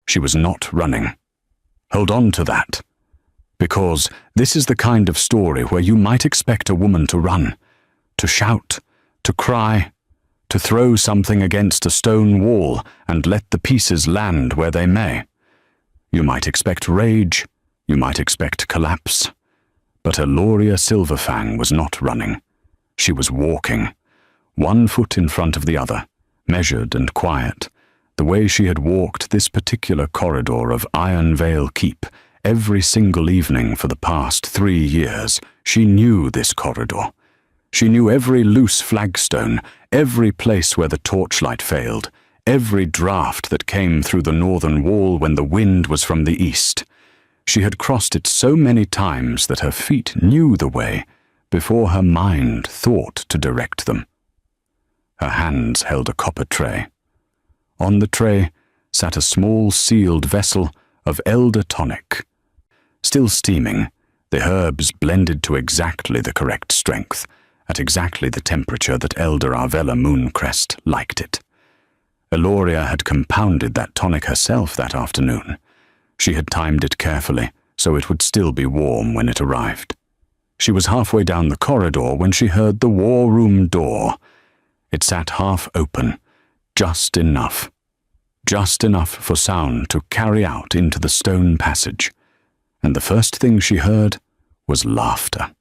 She was not running. Hold on to that. Because this is the kind of story where you might expect a woman to run, to shout, to cry, to throw something against a stone wall and let the pieces land where they may. You might expect rage, you might expect collapse. But Eloria Silverfang was not running. She was walking, one foot in front of the other, measured and quiet, the way she had walked this particular corridor of Ironvale Keep every single evening for the past 3 years. She knew this corridor. She knew every loose flagstone, every place where the torchlight failed, every draught that came through the northern wall when the wind was from the east. She had crossed it so many times that her feet knew the way before her mind thought to direct them. Her hands held a copper tray. On the tray sat a small sealed vessel of elder tonic. Still steaming, the herbs blended to exactly the correct strength, at exactly the temperature that Elder Arvella Mooncrest liked it. Eloria had compounded that tonic herself that afternoon. She had timed it carefully, so it would still be warm when it arrived. She was halfway down the corridor when she heard the war room door. It sat half open, just enough for sound to carry out into the stone passage. And the first thing she heard was laughter.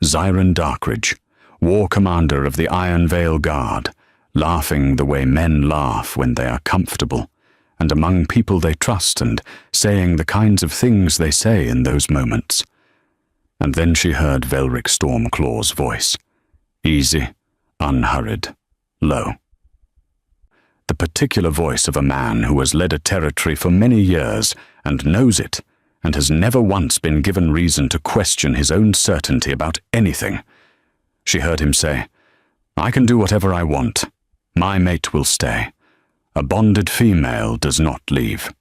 Zyron Darkridge, war commander of the Ironvale Guard, laughing the way men laugh when they are comfortable, and among people they trust, and saying the kinds of things they say in those moments. And then she heard Velric Stormclaw's voice, easy, unhurried, low. The particular voice of a man who has led a territory for many years and knows it, and has never once been given reason to question his own certainty about anything. She heard him say, "I can do whatever I want. My mate will stay. A bonded female does not leave."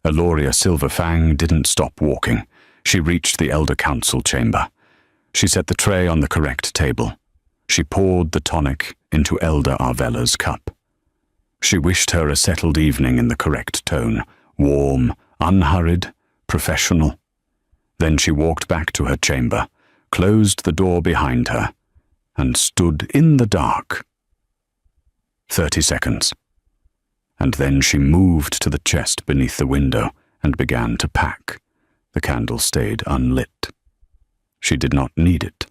Eloria Silverfang didn't stop walking. She reached the Elder Council chamber. She set the tray on the correct table. She poured the tonic into Elder Arvella's cup. She wished her a settled evening in the correct tone, warm, unhurried, professional. Then she walked back to her chamber, closed the door behind her, and stood in the dark. 30 seconds. And then she moved to the chest beneath the window and began to pack. The candle stayed unlit. She did not need it.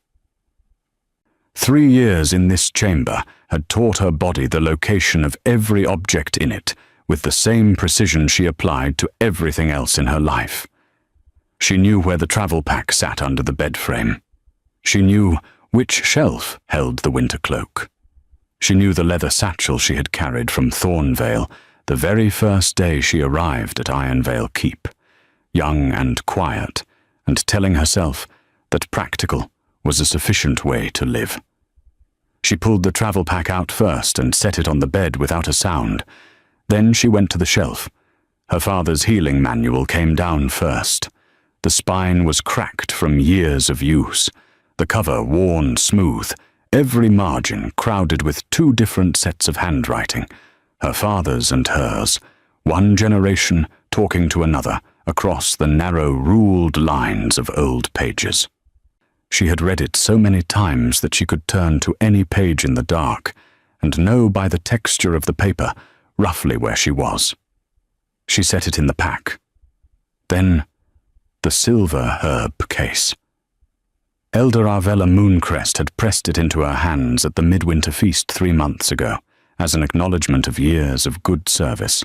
3 years in this chamber had taught her body the location of every object in it, with the same precision she applied to everything else in her life. She knew where the travel pack sat under the bed frame. She knew which shelf held the winter cloak. She knew the leather satchel she had carried from Thornvale the very first day she arrived at Ironvale Keep, young and quiet, and telling herself that practical was a sufficient way to live. She pulled the travel pack out first and set it on the bed without a sound. Then she went to the shelf. Her father's healing manual came down first. The spine was cracked from years of use, the cover worn smooth, every margin crowded with 2 different sets of handwriting, her father's and hers, one generation talking to another across the narrow ruled lines of old pages. She had read it so many times that she could turn to any page in the dark and know by the texture of the paper roughly where she was. She set it in the pack. Then the silver herb case. Elder Arvella Mooncrest had pressed it into her hands at the midwinter feast 3 months ago, as an acknowledgement of years of good service.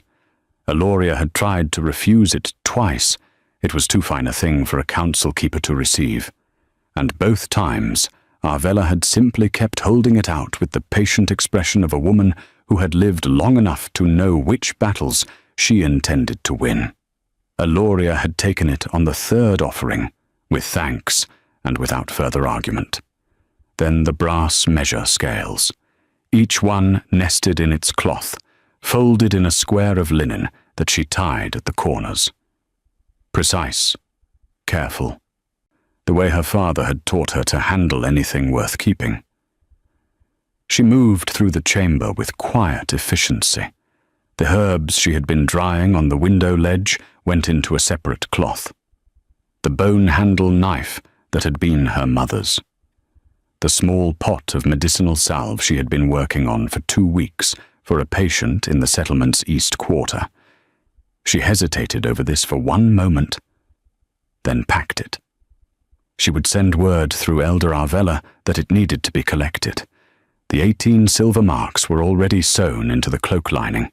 Eloria had tried to refuse it twice. It was too fine a thing for a council keeper to receive. And both times, Arvella had simply kept holding it out with the patient expression of a woman who had lived long enough to know which battles she intended to win. Eloria had taken it on the 3rd offering, with thanks and without further argument. Then the brass measure scales, each one nested in its cloth, folded in a square of linen that she tied at the corners. Precise, careful, the way her father had taught her to handle anything worth keeping. She moved through the chamber with quiet efficiency. The herbs she had been drying on the window ledge went into a separate cloth. The bone-handle knife that had been her mother's. The small pot of medicinal salve she had been working on for 2 weeks for a patient in the settlement's east quarter. She hesitated over this for 1 moment, then packed it. She would send word through Elder Arvella that it needed to be collected. The 18 silver marks were already sewn into the cloak lining.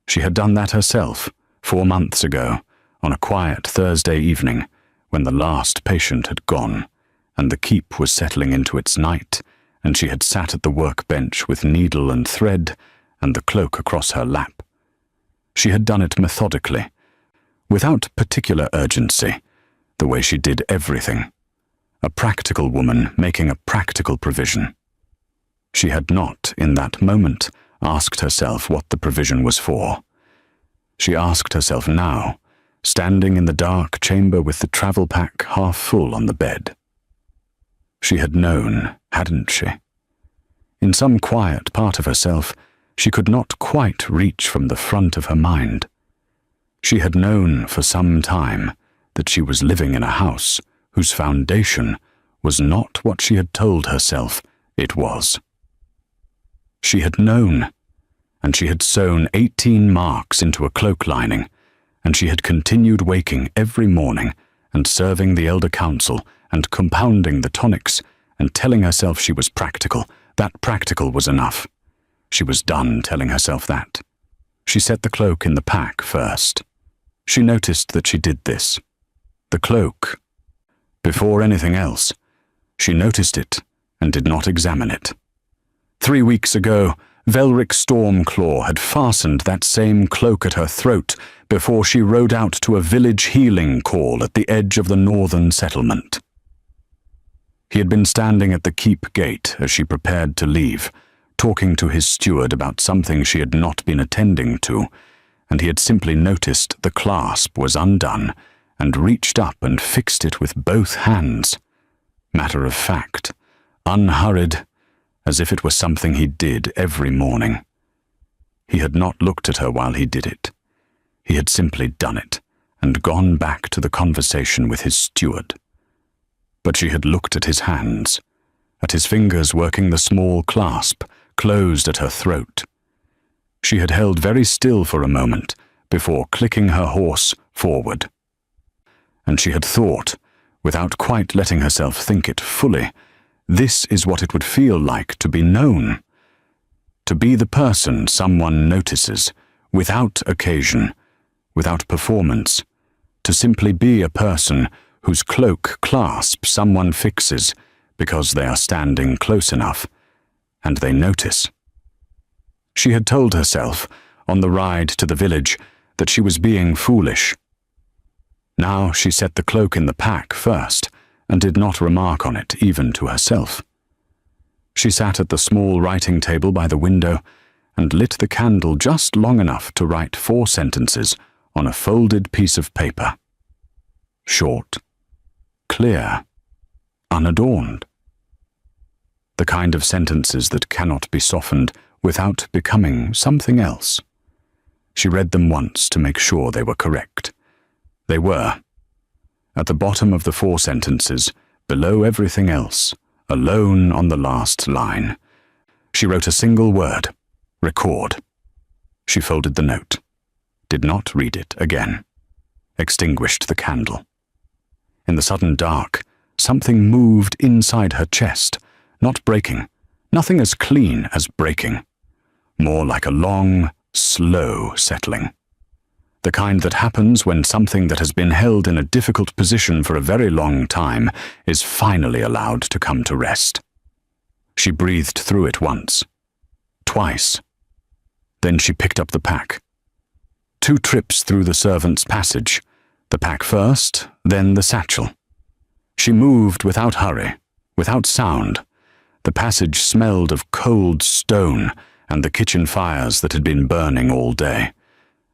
She had done that herself 4 months ago, on a quiet Thursday evening, when the last patient had gone, and the keep was settling into its night, and she had sat at the workbench with needle and thread and the cloak across her lap. She had done it methodically, without particular urgency, the way she did everything. A practical woman making a practical provision. She had not, in that moment, asked herself what the provision was for. She asked herself now, standing in the dark chamber with the travel pack half full on the bed. She had known, hadn't she? In some quiet part of herself, she could not quite reach from the front of her mind. She had known for some time that she was living in a house whose foundation was not what she had told herself it was. She had known, and she had sewn 18 marks into a cloak lining, and she had continued waking every morning and serving the elder council and compounding the tonics and telling herself she was practical. That practical was enough. She was done telling herself that. She set the cloak in the pack first. She noticed that she did this. The cloak. Before anything else, she noticed it and did not examine it. 3 weeks ago, Velric Stormclaw had fastened that same cloak at her throat before she rode out to a village healing call at the edge of the northern settlement. He had been standing at the keep gate as she prepared to leave, talking to his steward about something she had not been attending to, and he had simply noticed the clasp was undone and reached up and fixed it with both hands. Matter of fact, unhurried, as if it was something he did every morning. He had not looked at her while he did it. He had simply done it and gone back to the conversation with his steward. But she had looked at his hands, at his fingers working the small clasp closed at her throat. She had held very still for a moment before clicking her horse forward. And she had thought, without quite letting herself think it fully, this is what it would feel like to be known. To be the person someone notices, without occasion, without performance. To simply be a person whose cloak clasp someone fixes because they are standing close enough, and they notice. She had told herself, on the ride to the village, that she was being foolish. Now she set the cloak in the pack first, and did not remark on it even to herself. She sat at the small writing table by the window and lit the candle just long enough to write 4 sentences on a folded piece of paper. Short, clear, unadorned. The kind of sentences that cannot be softened without becoming something else. She read them once to make sure they were correct. They were. At the bottom of the 4 sentences, below everything else, alone on the last line, she wrote a single word, record. She folded the note, did not read it again, extinguished the candle. In the sudden dark, something moved inside her chest, not breaking, nothing as clean as breaking, more like a long, slow settling. The kind that happens when something that has been held in a difficult position for a very long time is finally allowed to come to rest. She breathed through it once, twice. Then she picked up the pack. 2 trips through the servants' passage, the pack first, then the satchel. She moved without hurry, without sound. The passage smelled of cold stone and the kitchen fires that had been burning all day.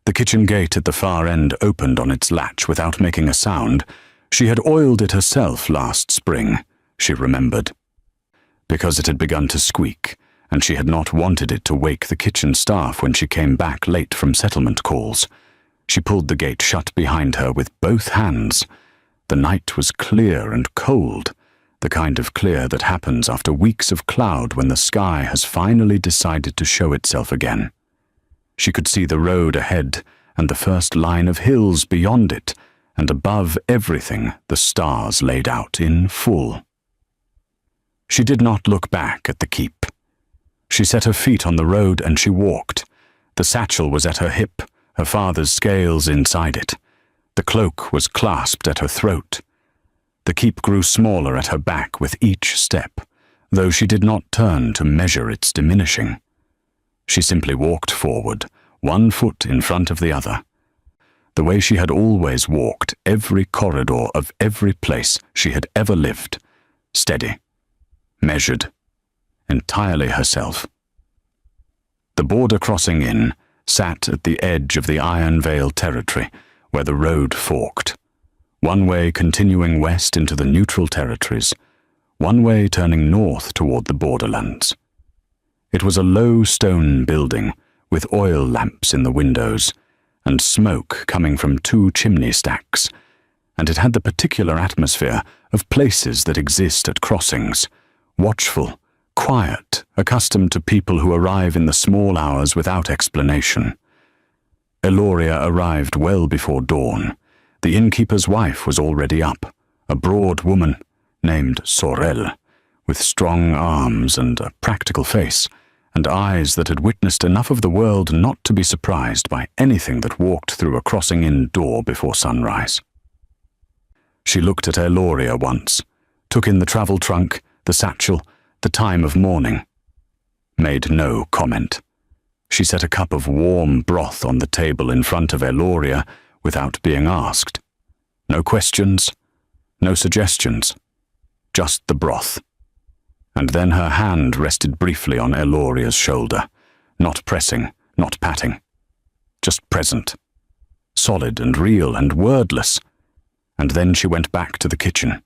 The kitchen gate at the far end opened on its latch without making a sound. She had oiled it herself last spring, she remembered, because it had begun to squeak, and she had not wanted it to wake the kitchen staff when she came back late from settlement calls. She pulled the gate shut behind her with both hands. The night was clear and cold, the kind of clear that happens after weeks of cloud when the sky has finally decided to show itself again. She could see the road ahead and the first line of hills beyond it, and above everything the stars laid out in full. She did not look back at the keep. She set her feet on the road and she walked. The satchel was at her hip, her father's scales inside it. The cloak was clasped at her throat. The keep grew smaller at her back with each step, though she did not turn to measure its diminishing. She simply walked forward, one foot in front of the other. The way she had always walked every corridor of every place she had ever lived, steady, measured, entirely herself. The border crossing inn sat at the edge of the Iron Vale territory, where the road forked, one way continuing west into the neutral territories, one way turning north toward the borderlands. It was a low stone building with oil lamps in the windows and smoke coming from 2 chimney stacks, and it had the particular atmosphere of places that exist at crossings, watchful, quiet, accustomed to people who arrive in the small hours without explanation. Eloria arrived well before dawn. The innkeeper's wife was already up, a broad woman named Sorel, with strong arms and a practical face, and eyes that had witnessed enough of the world not to be surprised by anything that walked through a crossing inn door before sunrise. She looked at Eloria once, took in the travel trunk, the satchel, the time of morning. Made no comment. She set a cup of warm broth on the table in front of Eloria without being asked. No questions, no suggestions, just the broth. And then her hand rested briefly on Eloria's shoulder, not pressing, not patting, just present, solid and real and wordless. And then she went back to the kitchen.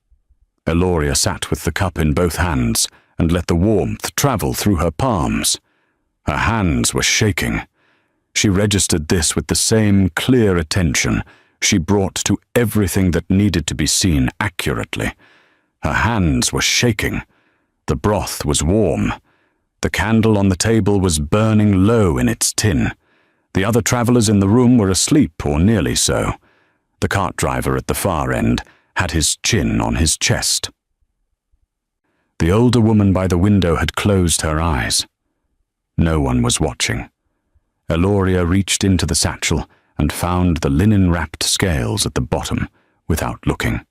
Eloria sat with the cup in both hands and let the warmth travel through her palms. Her hands were shaking. She registered this with the same clear attention she brought to everything that needed to be seen accurately. Her hands were shaking. The broth was warm. The candle on the table was burning low in its tin. The other travellers in the room were asleep, or nearly so. The cart driver at the far end had his chin on his chest. The older woman by the window had closed her eyes. No one was watching. Eloria reached into the satchel and found the linen-wrapped scales at the bottom without looking.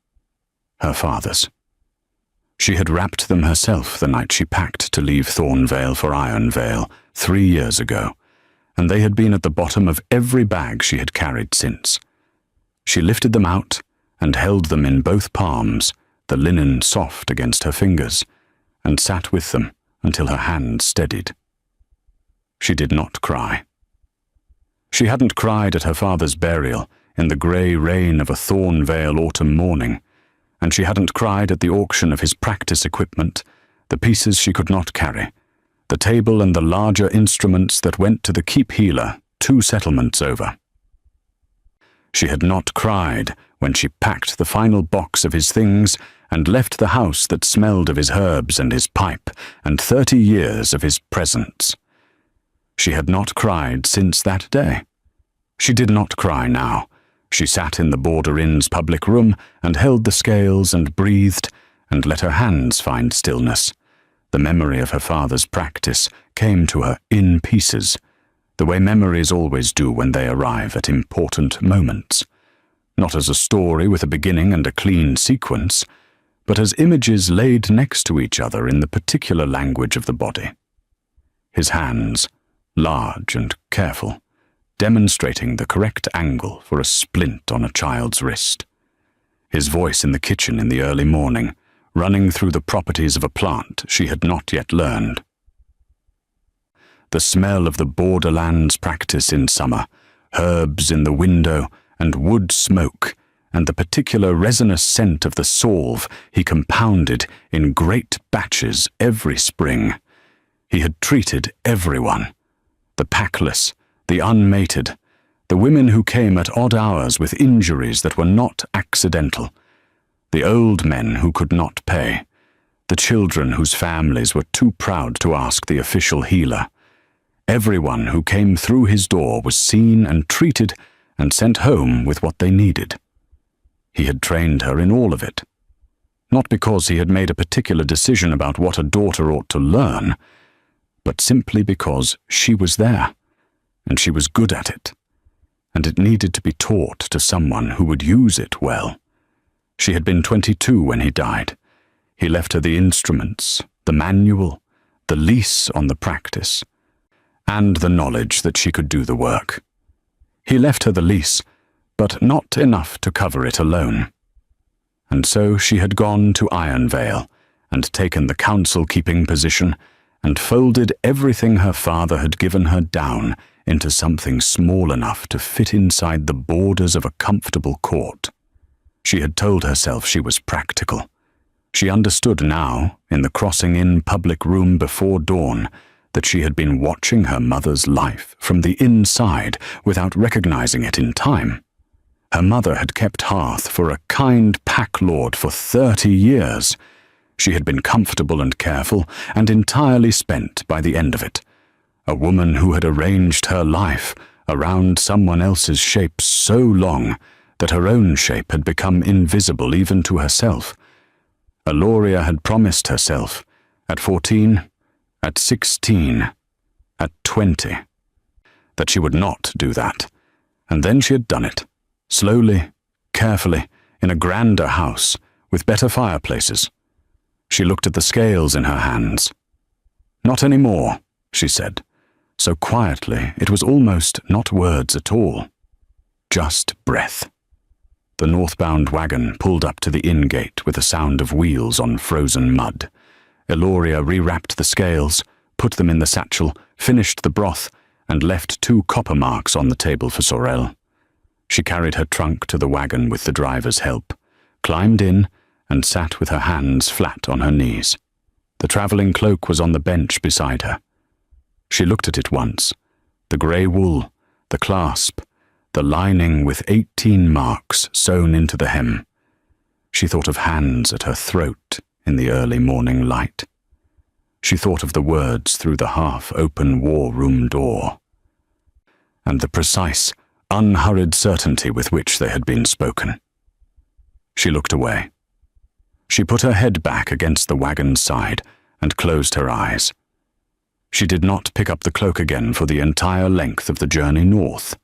Her father's. She had wrapped them herself the night she packed to leave Thornvale for Iron Vale 3 years ago, and they had been at the bottom of every bag she had carried since. She lifted them out and held them in both palms, the linen soft against her fingers, and sat with them until her hands steadied. She did not cry. She hadn't cried at her father's burial in the grey rain of a Thornvale autumn morning, and she hadn't cried at the auction of his practice equipment, the pieces she could not carry, the table and the larger instruments that went to the keep healer 2 settlements over. She had not cried when she packed the final box of his things and left the house that smelled of his herbs and his pipe and 30 years of his presence. She had not cried since that day. She did not cry now. She sat in the Border Inn's public room and held the scales and breathed and let her hands find stillness. The memory of her father's practice came to her in pieces, the way memories always do when they arrive at important moments. Not as a story with a beginning and a clean sequence, but as images laid next to each other in the particular language of the body. His hands, large and careful, demonstrating the correct angle for a splint on a child's wrist. His voice in the kitchen in the early morning, running through the properties of a plant she had not yet learned. The smell of the borderlands practice in summer, herbs in the window, and wood smoke, and the particular resinous scent of the salve he compounded in great batches every spring. He had treated everyone, the packless, the unmated, the women who came at odd hours with injuries that were not accidental, the old men who could not pay, the children whose families were too proud to ask the official healer. Everyone who came through his door was seen and treated and sent home with what they needed. He had trained her in all of it, not because he had made a particular decision about what a daughter ought to learn, but simply because she was there, and she was good at it, and it needed to be taught to someone who would use it well. She had been 22 when he died. He left her the instruments, the manual, the lease on the practice, and the knowledge that she could do the work. He left her the lease, but not enough to cover it alone. And so she had gone to Ironvale and taken the council-keeping position and folded everything her father had given her down into something small enough to fit inside the borders of a comfortable court. She had told herself she was practical. She understood now, in the crossing-in public room before dawn, that she had been watching her mother's life from the inside without recognizing it in time. Her mother had kept hearth for a kind pack lord for 30 years. She had been comfortable and careful and entirely spent by the end of it. A woman who had arranged her life around someone else's shape so long that her own shape had become invisible even to herself. Eloria had promised herself, at 14, at 16, at 20, that she would not do that, and then she had done it, slowly, carefully, in a grander house, with better fireplaces. She looked at the scales in her hands. "Not any more," she said, so quietly it was almost not words at all, just breath. The northbound wagon pulled up to the inn gate with a sound of wheels on frozen mud. Eloria rewrapped the scales, put them in the satchel, finished the broth, and left 2 copper marks on the table for Sorel. She carried her trunk to the wagon with the driver's help, climbed in, and sat with her hands flat on her knees. The travelling cloak was on the bench beside her. She looked at it once, the grey wool, the clasp, the lining with 18 marks sewn into the hem. She thought of hands at her throat in the early morning light. She thought of the words through the half-open war-room door, and the precise, unhurried certainty with which they had been spoken. She looked away. She put her head back against the wagon's side and closed her eyes. She did not pick up the cloak again for the entire length of the journey north.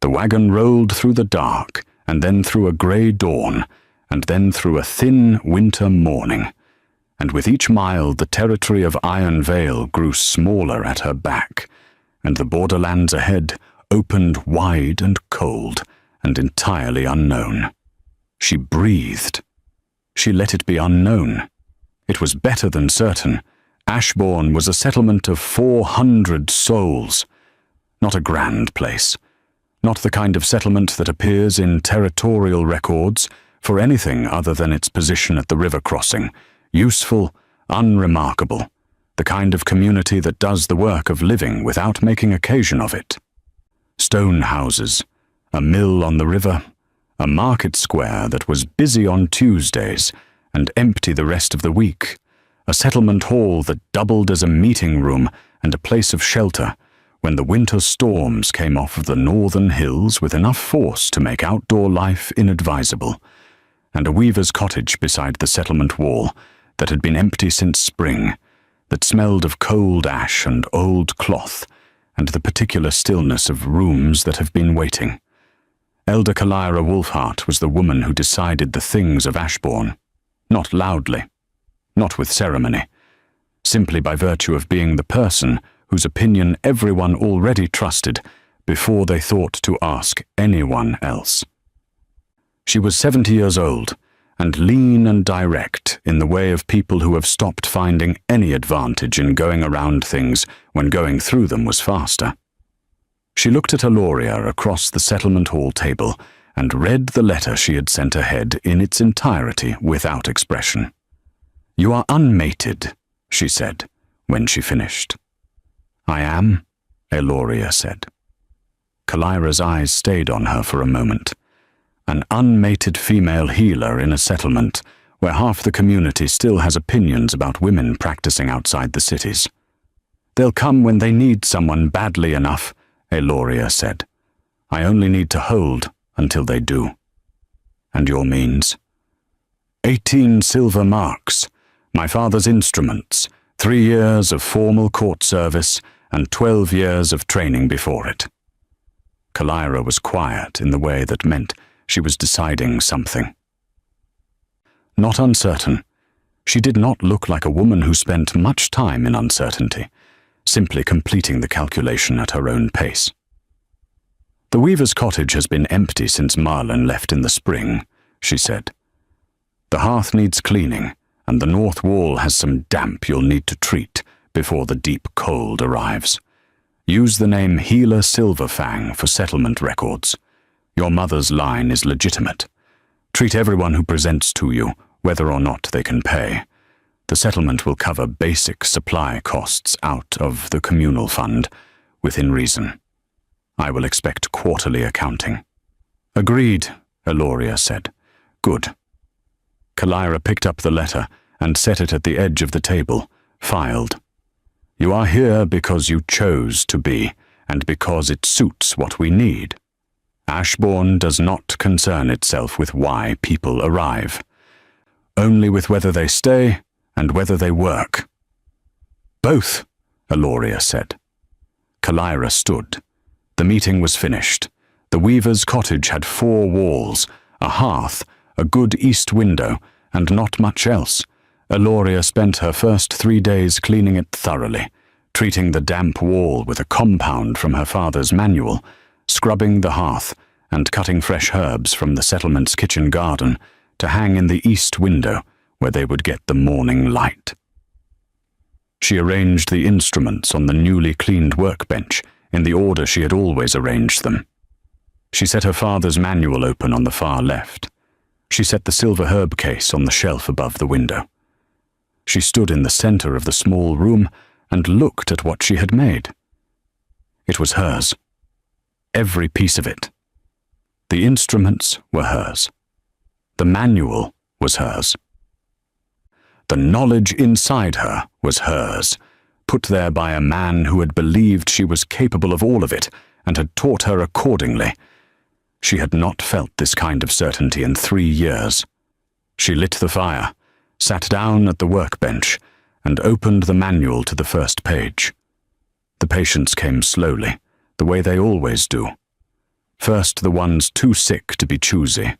The wagon rolled through the dark, and then through a grey dawn, and then through a thin winter morning, and with each mile the territory of Ironvale grew smaller at her back, and the borderlands ahead opened wide and cold and entirely unknown. She breathed. She let it be unknown. It was better than certain. Ashbourne was a settlement of 400 souls, not a grand place. Not the kind of settlement that appears in territorial records for anything other than its position at the river crossing, useful, unremarkable, the kind of community that does the work of living without making occasion of it. Stone houses, a mill on the river, a market square that was busy on Tuesdays and empty the rest of the week, a settlement hall that doubled as a meeting room and a place of shelter when the winter storms came off of the northern hills with enough force to make outdoor life inadvisable, and a weaver's cottage beside the settlement wall that had been empty since spring, that smelled of cold ash and old cloth, and the particular stillness of rooms that have been waiting. Elder Kalira Wolfheart was the woman who decided the things of Ashbourne, not loudly, not with ceremony, simply by virtue of being the person whose opinion everyone already trusted before they thought to ask anyone else. She was 70 years old, and lean and direct in the way of people who have stopped finding any advantage in going around things when going through them was faster. She looked at Eloria across the settlement hall table and read the letter she had sent ahead in its entirety without expression. "You are unmated," she said, when she finished. I am, Eloria said. Kalira's eyes stayed on her for a moment. An unmated female healer in a settlement where half the community still has opinions about women practicing outside the cities. They'll come when they need someone badly enough, Eloria said. I only need to hold until they do. And your means? 18 silver marks, my father's instruments, 3 years of formal court service, and 12 years of training before it. Kalira was quiet in the way that meant she was deciding something. Not uncertain. She did not look like a woman who spent much time in uncertainty, simply completing the calculation at her own pace. The weaver's cottage has been empty since Marlon left in the spring, she said. The hearth needs cleaning, and the north wall has some damp you'll need to treat before the deep cold arrives. Use the name Healer Silverfang for settlement records. Your mother's line is legitimate. Treat everyone who presents to you, whether or not they can pay. The settlement will cover basic supply costs out of the communal fund, within reason. I will expect quarterly accounting. Agreed, Eloria said. Good. Kalira picked up the letter and set it at the edge of the table, filed. You are here because you chose to be, and because it suits what we need. Ashbourne does not concern itself with why people arrive, only with whether they stay and whether they work. Both, Eloria said. Kalira stood. The meeting was finished. The weaver's cottage had 4 walls, a hearth, a good east window, and not much else. Eloria spent her first 3 days cleaning it thoroughly, treating the damp wall with a compound from her father's manual, scrubbing the hearth, and cutting fresh herbs from the settlement's kitchen garden to hang in the east window where they would get the morning light. She arranged the instruments on the newly cleaned workbench in the order she had always arranged them. She set her father's manual open on the far left. She set the silver herb case on the shelf above the window. She stood in the center of the small room and looked at what she had made. It was hers. Every piece of it. The instruments were hers. The manual was hers. The knowledge inside her was hers, put there by a man who had believed she was capable of all of it and had taught her accordingly. She had not felt this kind of certainty in 3 years. She lit the fire, sat down at the workbench, and opened the manual to the first page. The patients came slowly, the way they always do. First the ones too sick to be choosy,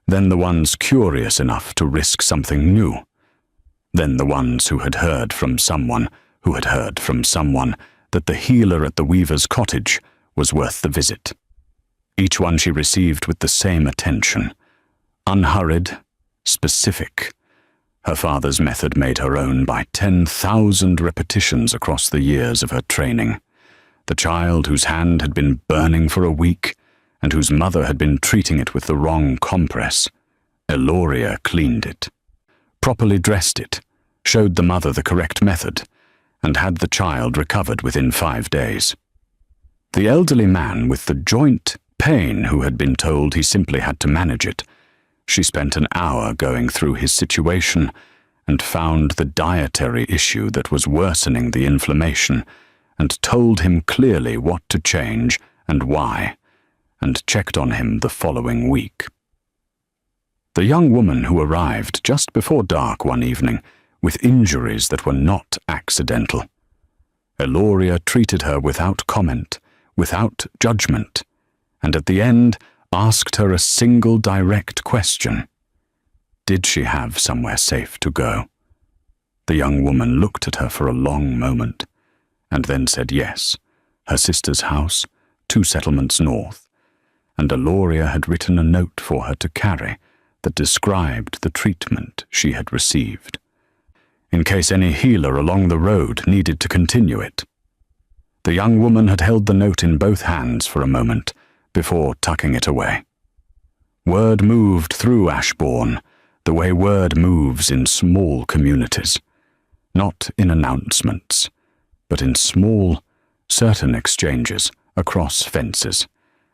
then the ones curious enough to risk something new, then the ones who had heard from someone who had heard from someone that the healer at the weaver's cottage was worth the visit. Each one she received with the same attention, unhurried, specific. Her father's method made her own by 10,000 repetitions across the years of her training. The child whose hand had been burning for a week, and whose mother had been treating it with the wrong compress. Eloria cleaned it, properly dressed it, showed the mother the correct method, and had the child recovered within 5 days. The elderly man with the joint pain who had been told he simply had to manage it, she spent an hour going through his situation and found the dietary issue that was worsening the inflammation, and told him clearly what to change and why, and checked on him the following week. The young woman who arrived just before dark one evening with injuries that were not accidental. Eloria treated her without comment, without judgment, and at the end asked her a single direct question. Did she have somewhere safe to go? The young woman looked at her for a long moment, and then said yes, her sister's house, 2 settlements north, and Eloria had written a note for her to carry that described the treatment she had received, in case any healer along the road needed to continue it. The young woman had held the note in both hands for a moment before tucking it away. Word moved through Ashbourne, the way word moves in small communities, not in announcements, but in small, certain exchanges across fences,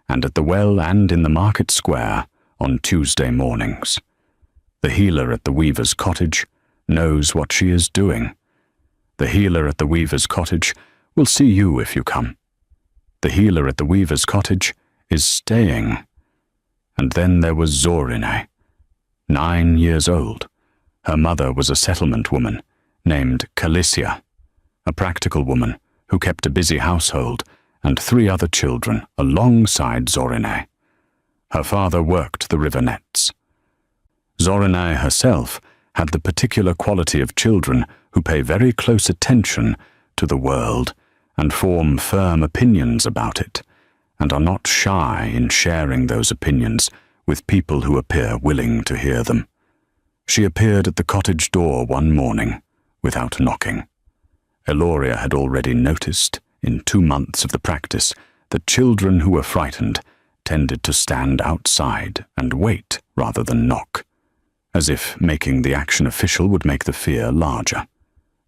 and at the well and in the market square on Tuesday mornings. The healer at the weaver's cottage knows what she is doing. The healer at the weaver's cottage will see you if you come. The healer at the weaver's cottage is staying. And then there was Zorine, 9 years old. Her mother was a settlement woman named Calicia, a practical woman who kept a busy household and 3 other children alongside Zorine. Her father worked the river nets. Zorine herself had the particular quality of children who pay very close attention to the world and form firm opinions about it, and are not shy in sharing those opinions with people who appear willing to hear them. She appeared at the cottage door one morning without knocking. Eloria had already noticed, in 2 months of the practice, that children who were frightened tended to stand outside and wait rather than knock, as if making the action official would make the fear larger.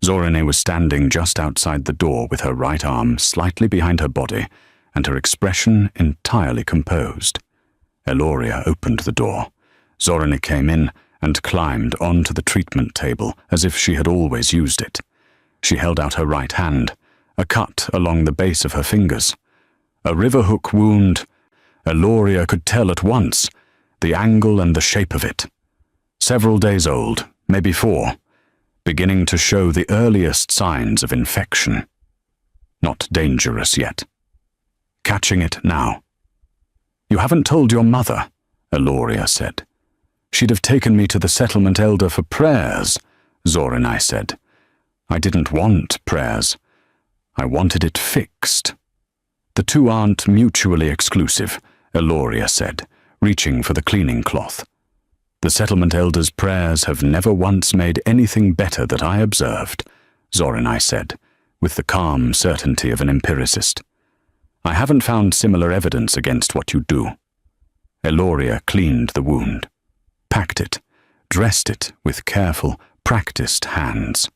Zorine was standing just outside the door with her right arm slightly behind her body and her expression entirely composed. Eloria opened the door. Zorine came in and climbed onto the treatment table as if she had always used it. She held out her right hand, a cut along the base of her fingers. A river hook wound. Eloria could tell at once the angle and the shape of it. Several days old, maybe 4, beginning to show the earliest signs of infection. Not dangerous yet. Catching it now. "You haven't told your mother," Eloria said. "She'd have taken me to the settlement elder for prayers," Zorine said. "I didn't want prayers. I wanted it fixed." "The two aren't mutually exclusive," Eloria said, reaching for the cleaning cloth. "The settlement elder's prayers have never once made anything better that I observed," Zorine said, with the calm certainty of an empiricist. "I haven't found similar evidence against what you do." Eloria cleaned the wound, packed it, dressed it with careful, practiced hands.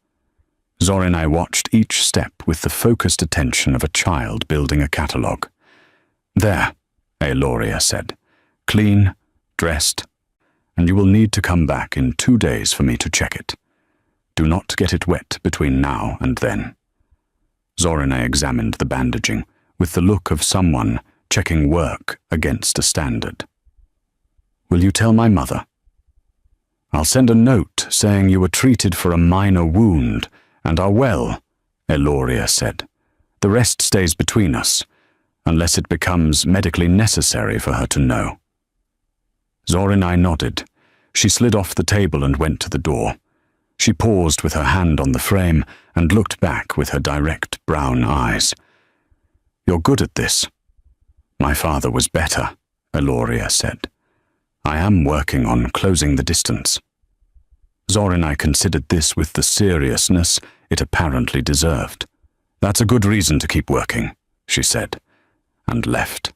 Zorine watched each step with the focused attention of a child building a catalogue. "There," Eloria said, "clean, dressed, and you will need to come back in 2 days for me to check it. Do not get it wet between now and then." Zorine examined the bandaging with the look of someone checking work against a standard. "Will you tell my mother?" "I'll send a note saying you were treated for a minor wound and are well," Eloria said. "The rest stays between us, unless it becomes medically necessary for her to know." Zorine nodded. She slid off the table and went to the door. She paused with her hand on the frame and looked back with her direct brown eyes. "You're good at this." "My father was better," Eloria said. "I am working on closing the distance." Zorine considered this with the seriousness it apparently deserved. "That's a good reason to keep working," she said, and left.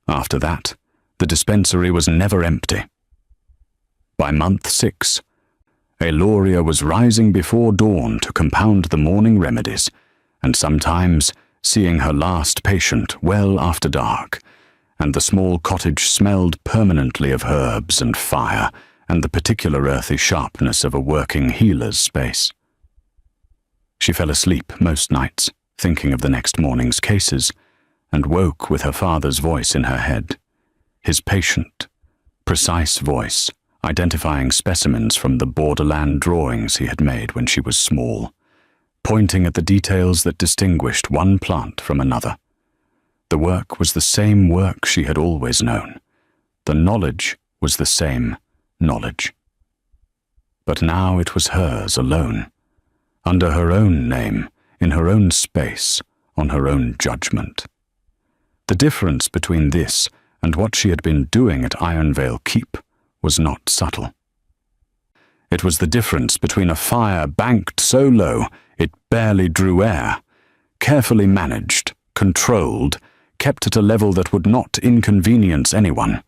After that, the dispensary was never empty. By month 6, Eloria was rising before dawn to compound the morning remedies, and sometimes seeing her last patient well after dark, and the small cottage smelled permanently of herbs and fire and the particular earthy sharpness of a working healer's space. She fell asleep most nights, thinking of the next morning's cases, and woke with her father's voice in her head, his patient, precise voice, identifying specimens from the borderland drawings he had made when she was small, pointing at the details that distinguished one plant from another. The work was the same work she had always known. The knowledge was the same knowledge. But now it was hers alone, under her own name, in her own space, on her own judgment. The difference between this and what she had been doing at Ironvale Keep was not subtle. It was the difference between a fire banked so low it barely drew air, carefully managed, controlled, kept at a level that would not inconvenience anyone,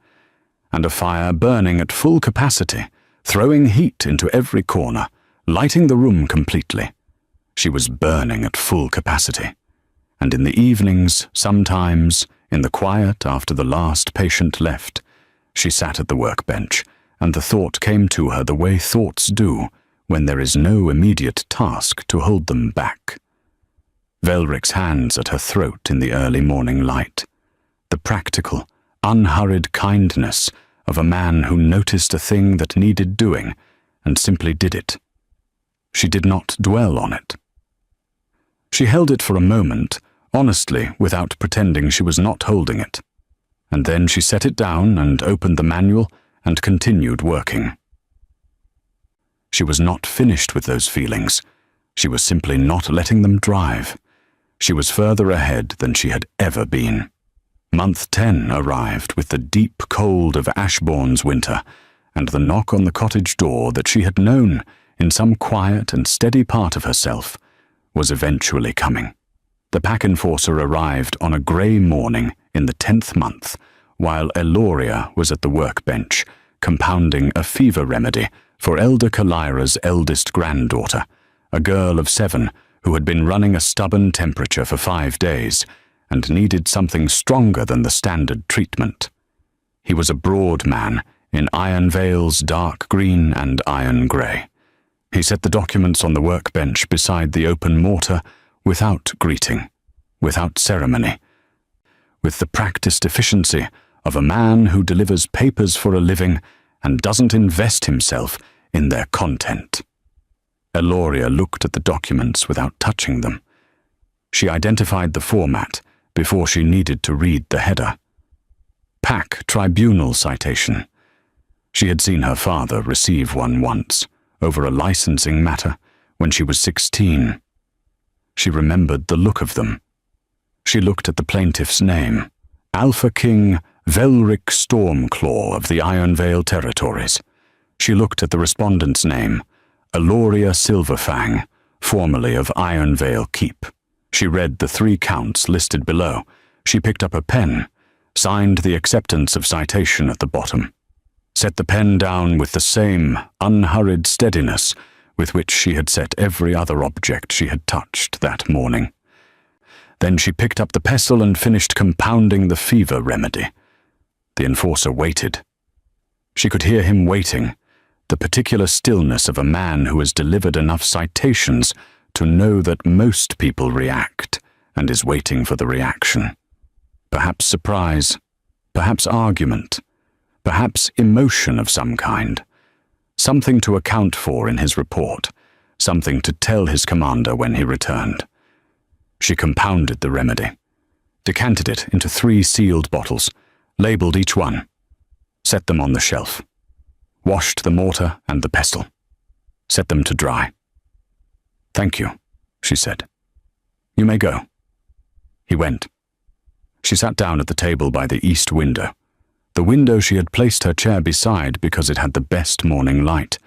and a fire burning at full capacity, throwing heat into every corner, lighting the room completely. She was burning at full capacity, and in the evenings, sometimes, in the quiet after the last patient left, she sat at the workbench, and the thought came to her the way thoughts do when there is no immediate task to hold them back. Velric's hands at her throat in the early morning light. The practical, unhurried kindness of a man who noticed a thing that needed doing and simply did it. She did not dwell on it. She held it for a moment, honestly, without pretending she was not holding it. And then she set it down and opened the manual and continued working. She was not finished with those feelings. She was simply not letting them drive. She was further ahead than she had ever been. Month 10 arrived with the deep cold of Ashbourne's winter, and the knock on the cottage door that she had known in some quiet and steady part of herself was eventually coming. The pack enforcer arrived on a grey morning in the 10th month, while Eloria was at the workbench, compounding a fever remedy for Elder Kalira's eldest granddaughter, a girl of 7 who had been running a stubborn temperature for 5 days and needed something stronger than the standard treatment. He was a broad man in iron veils, dark green and iron grey. He set the documents on the workbench beside the open mortar without greeting, without ceremony, with the practiced efficiency of a man who delivers papers for a living and doesn't invest himself in their content. Eloria looked at the documents without touching them. She identified the format before she needed to read the header. Pack Tribunal Citation. She had seen her father receive one once, over a licensing matter, when she was 16. She remembered the look of them. She looked at the plaintiff's name, Alpha King Velric Stormclaw of the Ironvale Territories. She looked at the respondent's name, Eloria Silverfang, formerly of Ironvale Keep. She read the 3 counts listed below. She picked up a pen, signed the acceptance of citation at the bottom, set the pen down with the same unhurried steadiness with which she had set every other object she had touched that morning. Then she picked up the pestle and finished compounding the fever remedy. The enforcer waited. She could hear him waiting, the particular stillness of a man who has delivered enough citations to know that most people react and is waiting for the reaction. Perhaps surprise, perhaps argument, perhaps emotion of some kind. Something to account for in his report, something to tell his commander when he returned. She compounded the remedy, decanted it into 3 sealed bottles, labelled each one, set them on the shelf, washed the mortar and the pestle, set them to dry. "Thank you," she said. "You may go." He went. She sat down at the table by the east window, the window she had placed her chair beside because it had the best morning light,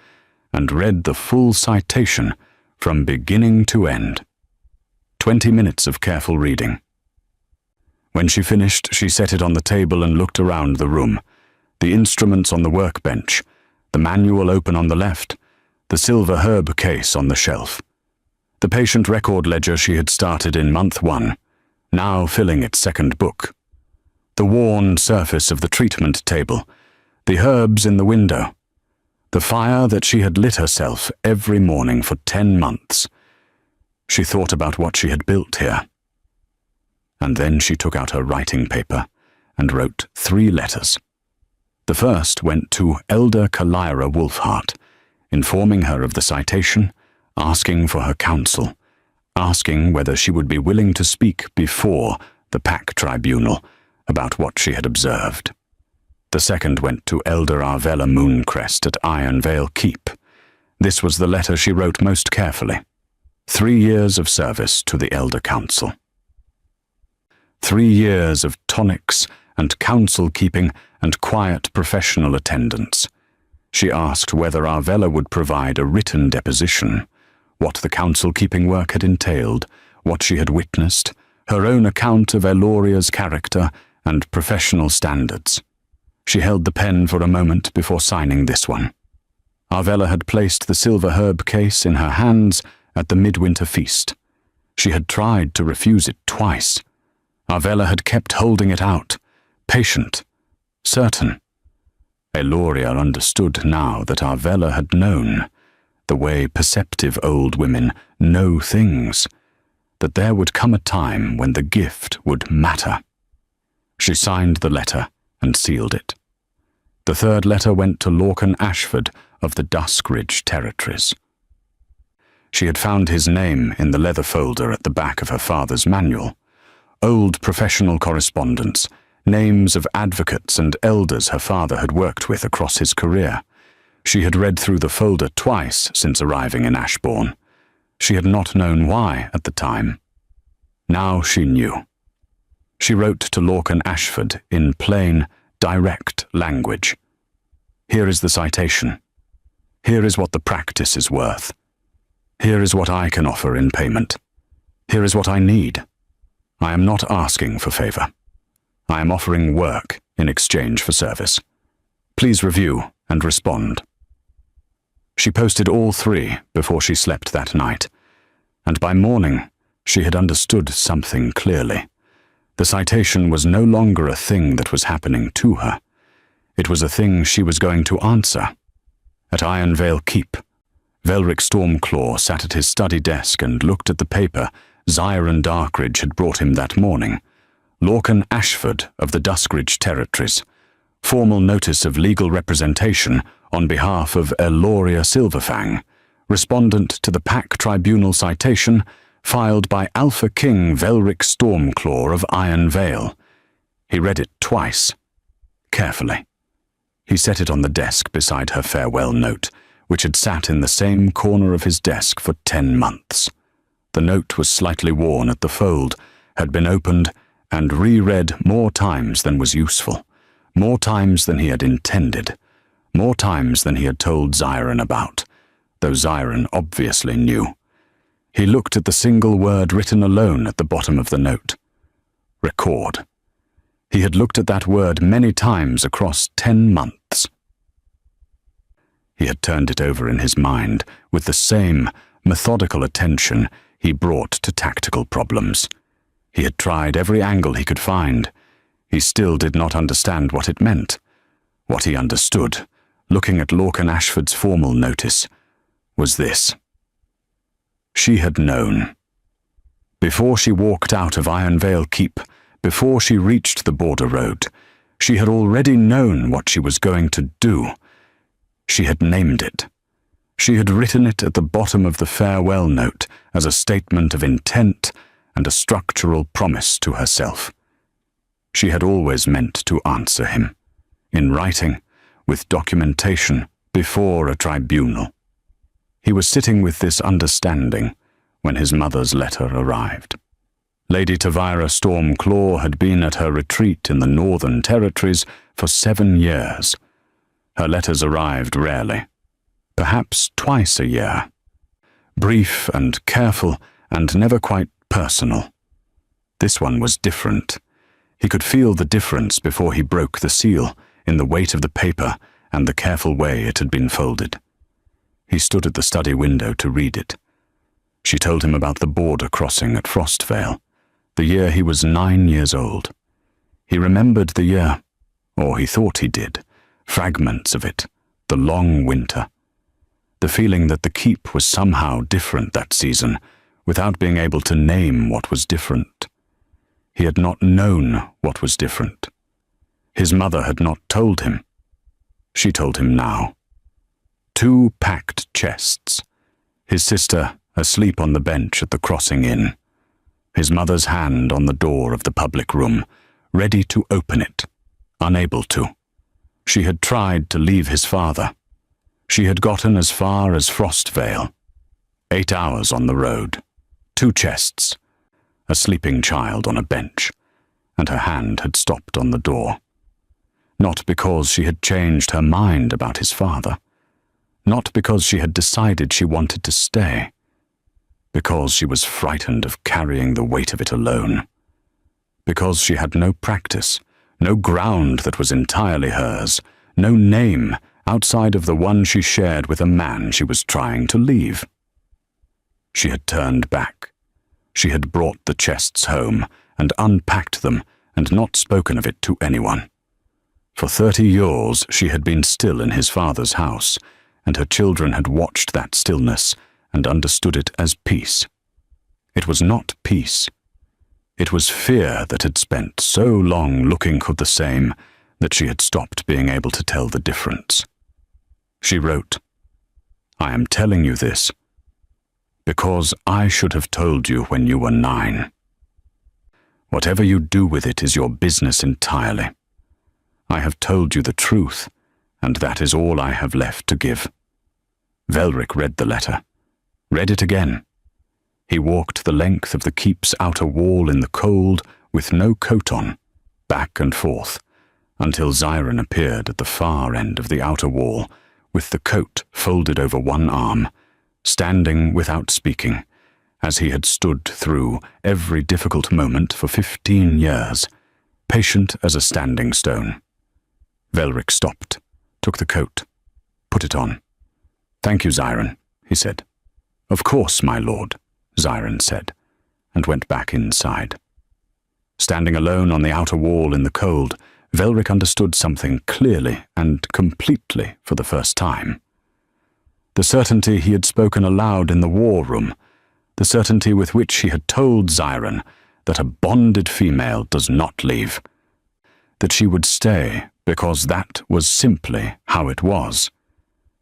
and read the full citation from beginning to end. 20 minutes of careful reading. When she finished, she set it on the table and looked around the room, the instruments on the workbench, the manual open on the left, the silver herb case on the shelf, the patient record ledger she had started in month 1, now filling its 2nd book, the worn surface of the treatment table, the herbs in the window, the fire that she had lit herself every morning for 10 months. She thought about what she had built here. And then she took out her writing paper and wrote 3 letters. The first went to Elder Kalira Wolfheart, informing her of the citation, asking for her counsel, asking whether she would be willing to speak before the Pack Tribunal about what she had observed. The second went to Elder Arvella Mooncrest at Ironvale Keep. This was the letter she wrote most carefully. 3 years of service to the Elder Council. 3 years of tonics and council-keeping and quiet professional attendance. She asked whether Arvella would provide a written deposition, what the council-keeping work had entailed, what she had witnessed, her own account of Eloria's character and professional standards. She held the pen for a moment before signing this one. Arvella had placed the silver herb case in her hands at the midwinter feast. She had tried to refuse it twice. Arvella had kept holding it out, patient, certain. Eloria understood now that Arvella had known, the way perceptive old women know things, that there would come a time when the gift would matter. She signed the letter and sealed it. The third letter went to Lorcan Ashford of the Duskridge Territories. She had found his name in the leather folder at the back of her father's manual. Old professional correspondence, names of advocates and elders her father had worked with across his career. She had read through the folder twice since arriving in Ashbourne. She had not known why at the time. Now she knew. She wrote to Lorcan Ashford in plain, direct language. Here is the citation. Here is what the practice is worth. Here is what I can offer in payment. Here is what I need. I am not asking for favor. I am offering work in exchange for service. Please review and respond. She posted all three before she slept that night, and by morning she had understood something clearly. The citation was no longer a thing that was happening to her. It was a thing she was going to answer. At Ironvale Keep, Velric Stormclaw sat at his study desk and looked at the paper Zyron Darkridge had brought him that morning. Lorcan Ashford of the Duskridge Territories. Formal notice of legal representation on behalf of Eloria Silverfang, respondent to the Pack Tribunal citation filed by Alpha King Velric Stormclaw of Iron Vale. He read it twice, carefully. He set it on the desk beside her farewell note, which had sat in the same corner of his desk for 10 months. The note was slightly worn at the fold, had been opened and reread more times than was useful, more times than he had intended, more times than he had told Zyron about, though Zyron obviously knew. He looked at the single word written alone at the bottom of the note. Record. He had looked at that word many times across 10 months. He had turned it over in his mind with the same methodical attention he brought to tactical problems. He had tried every angle he could find. He still did not understand what it meant. What he understood, looking at Lorcan Ashford's formal notice, was this. She had known. Before she walked out of Ironvale Keep, before she reached the border road, she had already known what she was going to do. She had named it. She had written it at the bottom of the farewell note as a statement of intent and a structural promise to herself. She had always meant to answer him, in writing, with documentation, before a tribunal. He was sitting with this understanding when his mother's letter arrived. Lady Tavira Stormclaw had been at her retreat in the Northern Territories for 7 years. Her letters arrived rarely, perhaps twice a year. Brief and careful and never quite personal. This one was different. He could feel the difference before he broke the seal, in the weight of the paper and the careful way it had been folded. He stood at the study window to read it. She told him about the border crossing at Frostvale, the year he was 9 years old. He remembered the year, or he thought he did, fragments of it, the long winter. The feeling that the keep was somehow different that season, without being able to name what was different. He had not known what was different. His mother had not told him. She told him now. 2 packed chests. His sister asleep on the bench at the Crossing Inn. His mother's hand on the door of the public room, ready to open it, unable to. She had tried to leave his father. She had gotten as far as Frostvale. 8 hours on the road. 2 chests. A sleeping child on a bench, and her hand had stopped on the door. Not because she had changed her mind about his father. Not because she had decided she wanted to stay. Because she was frightened of carrying the weight of it alone. Because she had no practice, no ground that was entirely hers, no name outside of the one she shared with a man she was trying to leave. She had turned back, she had brought the chests home and unpacked them and not spoken of it to anyone. For 30 years she had been still in his father's house, and her children had watched that stillness and understood it as peace. It was not peace. It was fear that had spent so long looking the same that she had stopped being able to tell the difference. She wrote, "I am telling you this because I should have told you when you were 9. Whatever you do with it is your business entirely. I have told you the truth, and that is all I have left to give." Velric read the letter, read it again. He walked the length of the keep's outer wall in the cold with no coat on, back and forth, until Xiron appeared at the far end of the outer wall with the coat folded over one arm, standing without speaking, as he had stood through every difficult moment for 15 years, patient as a standing stone. Velric stopped, took the coat, put it on. "Thank you, Xiron," he said. "Of course, my lord," Xiron said, and went back inside. Standing alone on the outer wall in the cold, Velric understood something clearly and completely for the first time. The certainty he had spoken aloud in the war room, the certainty with which he had told Xiron that a bonded female does not leave, that she would stay because that was simply how it was.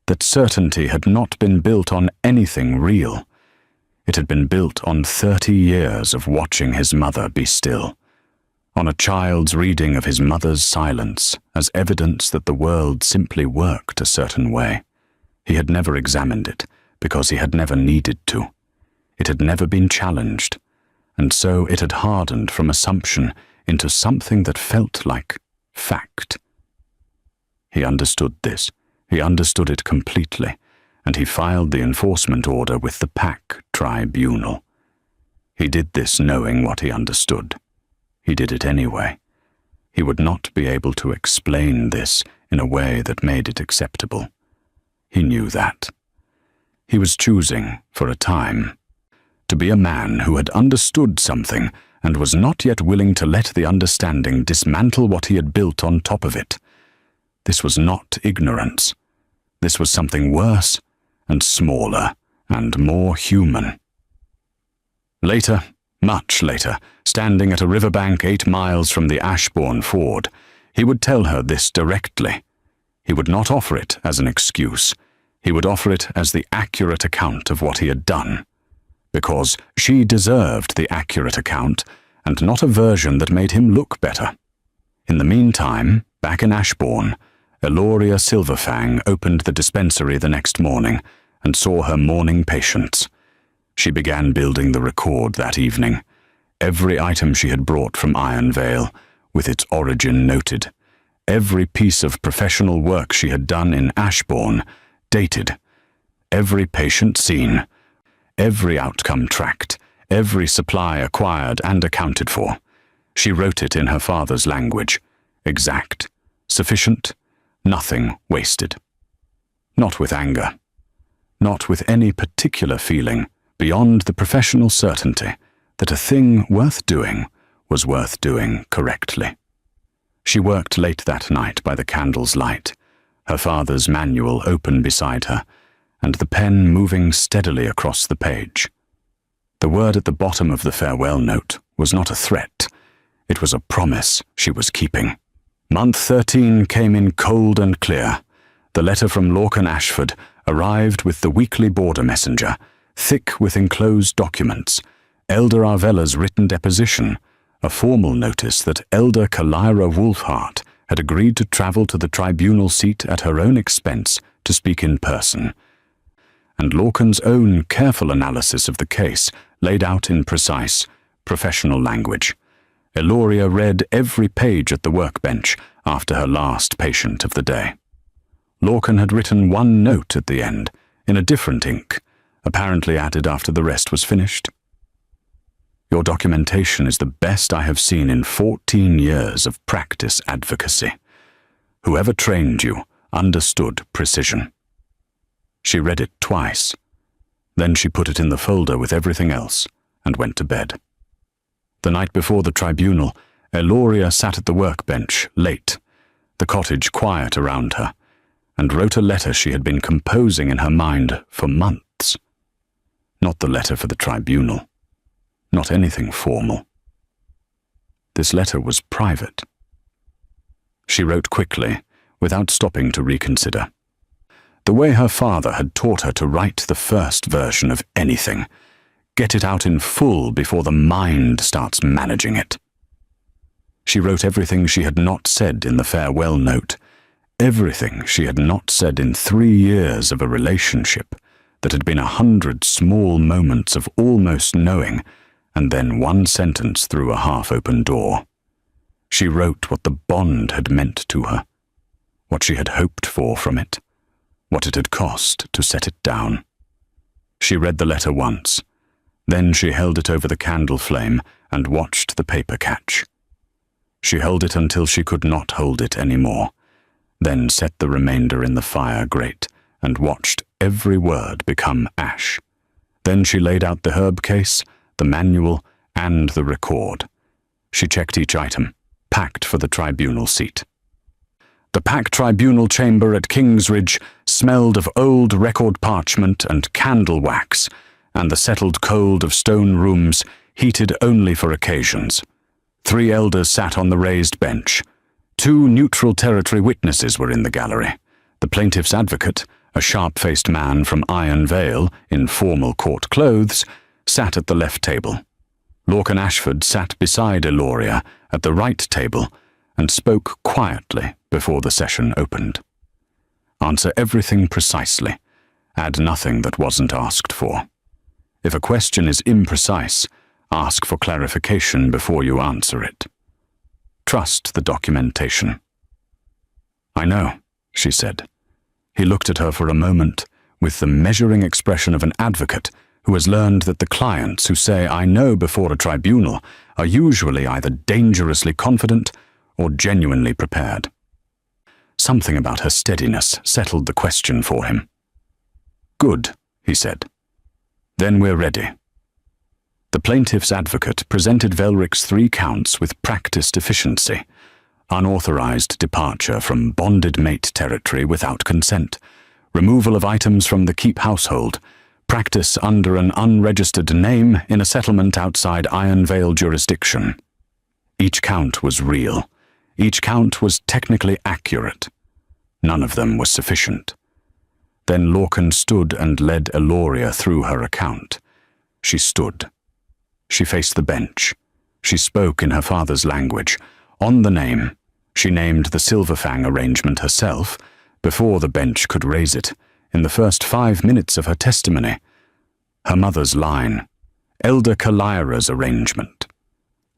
That certainty had not been built on anything real. It had been built on 30 years of watching his mother be still, on a child's reading of his mother's silence as evidence that the world simply worked a certain way. He had never examined it because he had never needed to. It had never been challenged, and so it had hardened from assumption into something that felt like fact. He understood this. He understood it completely, and he filed the enforcement order with the Pack Tribunal. He did this knowing what he understood. He did it anyway. He would not be able to explain this in a way that made it acceptable. He knew that. He was choosing, for a time, to be a man who had understood something and was not yet willing to let the understanding dismantle what he had built on top of it. This was not ignorance. This was something worse and smaller and more human. Later, much later, standing at a riverbank 8 miles from the Ashbourne ford, he would tell her this directly. He would not offer it as an excuse. He would offer it as the accurate account of what he had done, because she deserved the accurate account and not a version that made him look better. In the meantime, back in Ashbourne, Eloria Silverfang opened the dispensary the next morning and saw her morning patients. She began building the record that evening, every item she had brought from Iron Vale, with its origin noted, every piece of professional work she had done in Ashbourne, dated, every patient seen, every outcome tracked, every supply acquired and accounted for. She wrote it in her father's language, exact, sufficient, nothing wasted. Not with anger, not with any particular feeling, beyond the professional certainty that a thing worth doing was worth doing correctly. She worked late that night by the candle's light, her father's manual open beside her, and the pen moving steadily across the page. The word at the bottom of the farewell note was not a threat. It was a promise she was keeping. Month 13 came in cold and clear. The letter from Lorcan Ashford arrived with the weekly border messenger, thick with enclosed documents, Elder Arvella's written deposition, a formal notice that Elder Kalira Wolfheart had agreed to travel to the tribunal seat at her own expense to speak in person, and Lorcan's own careful analysis of the case laid out in precise, professional language. Eloria read every page at the workbench after her last patient of the day. Lorcan had written one note at the end, in a different ink, apparently added after the rest was finished. Your documentation is the best I have seen in 14 years of practice advocacy. Whoever trained you understood precision. She read it twice. Then she put it in the folder with everything else and went to bed. The night before the tribunal, Eloria sat at the workbench, late, the cottage quiet around her, and wrote a letter she had been composing in her mind for months. Not the letter for the tribunal, not anything formal. This letter was private. She wrote quickly, without stopping to reconsider. The way her father had taught her to write the first version of anything, get it out in full before the mind starts managing it. She wrote everything she had not said in the farewell note, everything she had not said in 3 years of a relationship that had been 100 small moments of almost knowing, and then one sentence through a half-open door. She wrote what the bond had meant to her, what she had hoped for from it, what it had cost to set it down. She read the letter once, then she held it over the candle flame and watched the paper catch. She held it until she could not hold it any more, then set the remainder in the fire grate and watched every word become ash. Then she laid out the herb case, the manual, and the record. She checked each item, packed for the tribunal seat. The packed tribunal chamber at Kingsridge smelled of old record parchment and candle wax, and the settled cold of stone rooms heated only for occasions. 3 elders sat on the raised bench. 2 neutral territory witnesses were in the gallery. The plaintiff's advocate, a sharp-faced man from Iron Vale in formal court clothes, sat at the left table. Lorcan Ashford sat beside Eloria at the right table and spoke quietly before the session opened. Answer everything precisely. Add nothing that wasn't asked for. If a question is imprecise, ask for clarification before you answer it. Trust the documentation. I know, she said. He looked at her for a moment with the measuring expression of an advocate who has learned that the clients who say "I know" before a tribunal are usually either dangerously confident or genuinely prepared. Something about her steadiness settled the question for him. Good, he said. Then we're ready. The plaintiff's advocate presented Velric's 3 counts with practiced efficiency: unauthorized departure from bonded mate territory without consent, removal of items from the keep household, practice under an unregistered name in a settlement outside Iron Vale jurisdiction. Each count was real. Each count was technically accurate. None of them was sufficient. Then Lorcan stood and led Eloria through her account. She stood. She faced the bench. She spoke in her father's language. On the name, she named the Silverfang arrangement herself, before the bench could raise it, in the first 5 minutes of her testimony. Her mother's line, Elder Kalira's arrangement.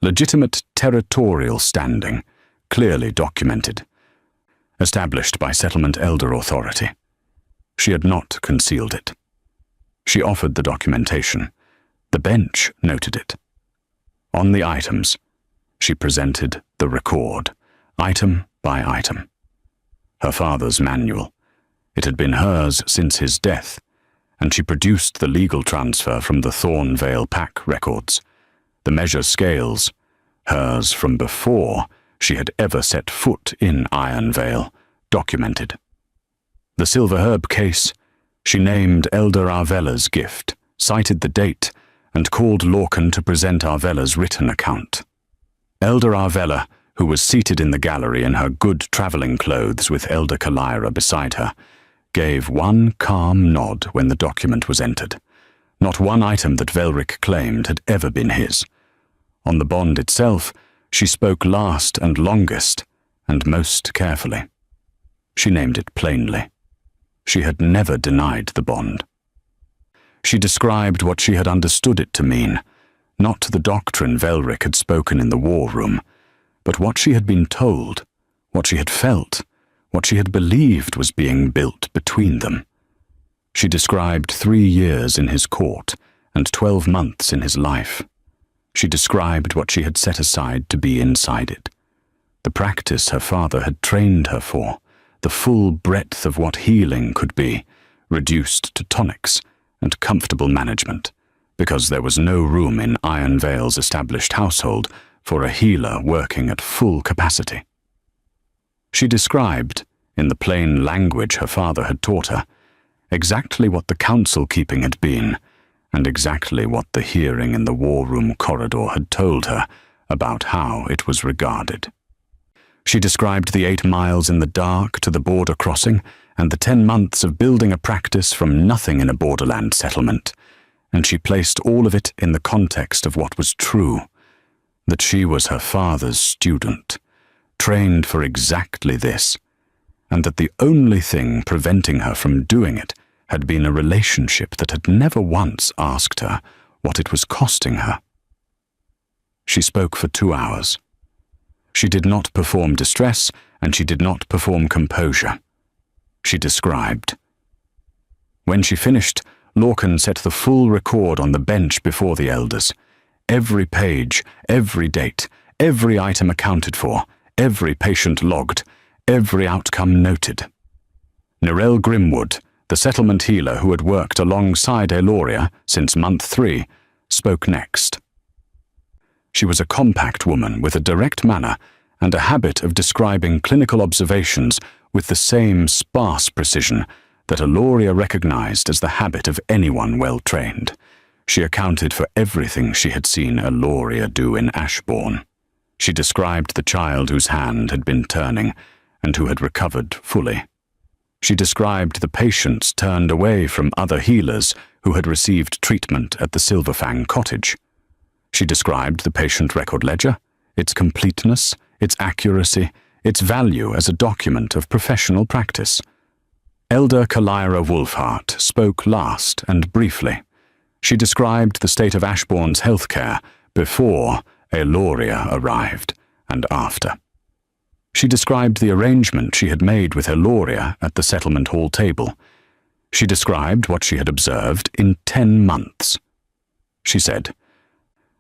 Legitimate territorial standing, clearly documented. Established by settlement elder authority. She had not concealed it. She offered the documentation. The bench noted it. On the items, she presented the record, item by item. Her father's manual. It had been hers since his death, and she produced the legal transfer from the Thornvale Pack records. The measure scales, hers from before she had ever set foot in Iron Vale, documented. The silver herb case, she named Elder Arvella's gift, cited the date, and called Lorcan to present Arvella's written account. Elder Arvella, who was seated in the gallery in her good travelling clothes with Elder Kalira beside her, gave one calm nod when the document was entered. Not one item that Velric claimed had ever been his. On the bond itself, she spoke last and longest, and most carefully. She named it plainly. She had never denied the bond. She described what she had understood it to mean, not the doctrine Velric had spoken in the war room, but what she had been told, what she had felt, what she had believed was being built between them. She described 3 years in his court and 12 months in his life. She described what she had set aside to be inside it. The practice her father had trained her for, the full breadth of what healing could be, reduced to tonics and comfortable management, because there was no room in Iron Vale's established household for a healer working at full capacity. She described, in the plain language her father had taught her, exactly what the council keeping had been, and exactly what the hearing in the war room corridor had told her about how it was regarded. She described the 8 miles in the dark to the border crossing and the 10 months of building a practice from nothing in a borderland settlement, and she placed all of it in the context of what was true, that she was her father's student, trained for exactly this, and that the only thing preventing her from doing it had been a relationship that had never once asked her what it was costing her. She spoke for 2 hours. She did not perform distress, and she did not perform composure. She described. When she finished, Lorcan set the full record on the bench before the elders. Every page, every date, every item accounted for, every patient logged, every outcome noted. Narelle Grimwood, the settlement healer who had worked alongside Eloria since month 3, spoke next. She was a compact woman with a direct manner and a habit of describing clinical observations with the same sparse precision that Eloria recognized as the habit of anyone well-trained. She accounted for everything she had seen Eloria do in Ashbourne. She described the child whose hand had been turning and who had recovered fully. She described the patients turned away from other healers who had received treatment at the Silverfang cottage. She described the patient record ledger, its completeness, its accuracy, its value as a document of professional practice. Elder Kalira Wolfhart spoke last and briefly. She described the state of Ashbourne's healthcare before Eloria arrived and after. She described the arrangement she had made with Eloria at the settlement hall table. She described what she had observed in 10 months. She said,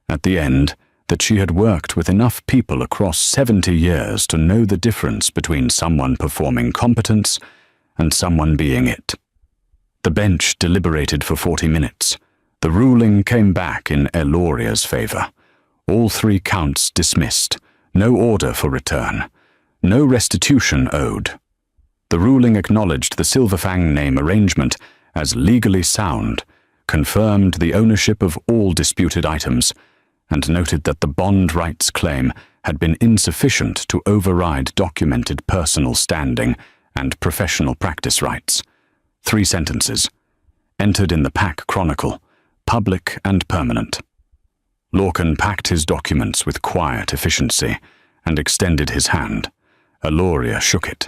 at the end, that she had worked with enough people across 70 years to know the difference between someone performing competence and someone being it. The bench deliberated for 40 minutes. The ruling came back in Eloria's favor. All 3 counts dismissed, no order for return, no restitution owed. The ruling acknowledged the Silverfang name arrangement as legally sound, confirmed the ownership of all disputed items, and noted that the bond rights claim had been insufficient to override documented personal standing and professional practice rights. 3 sentences, entered in the Pack Chronicle, public and permanent. Lorcan packed his documents with quiet efficiency and extended his hand. Eloria shook it.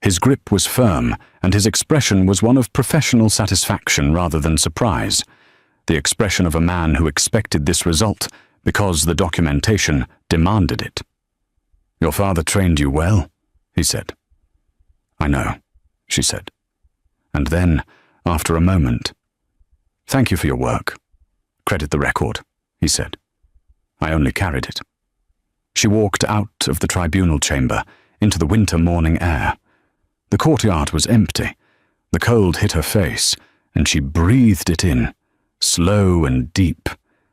His grip was firm, and his expression was one of professional satisfaction rather than surprise, the expression of a man who expected this result because the documentation demanded it. "Your father trained you well," he said. "I know," she said. And then, after a moment, "Thank you for your work. Credit the record," he said. "I only carried it." She walked out of the tribunal chamber into the winter morning air. The courtyard was empty. The cold hit her face, and she breathed it in, slow and deep,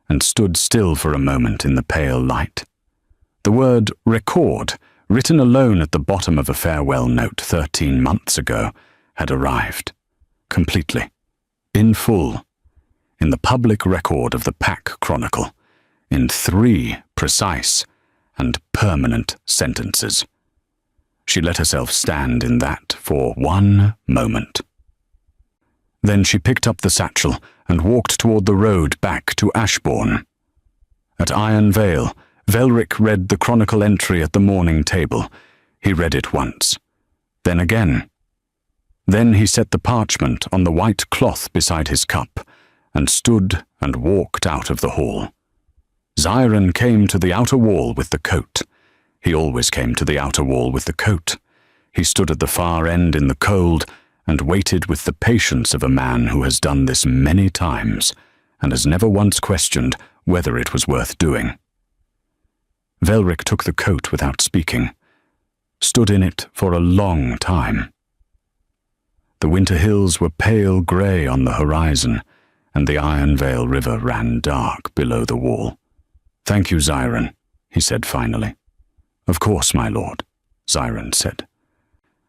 and stood still for a moment in the pale light. The word record, written alone at the bottom of a farewell note 13 months ago, had arrived, completely, in full, in the public record of the Pack Chronicle, in 3 precise and permanent sentences. She let herself stand in that for 1 moment. Then she picked up the satchel and walked toward the road back to Ashbourne. At Iron Vale, Velric read the chronicle entry at the morning table. He read it once, then again. Then he set the parchment on the white cloth beside his cup, and stood and walked out of the hall. Zyron came to the outer wall with the coat. He always came to the outer wall with the coat. He stood at the far end in the cold and waited with the patience of a man who has done this many times and has never once questioned whether it was worth doing. Velric took the coat without speaking, stood in it for a long time. The winter hills were pale grey on the horizon, and the Iron Vale River ran dark below the wall. "Thank you, Xiron," he said finally. "Of course, my lord," Xiron said.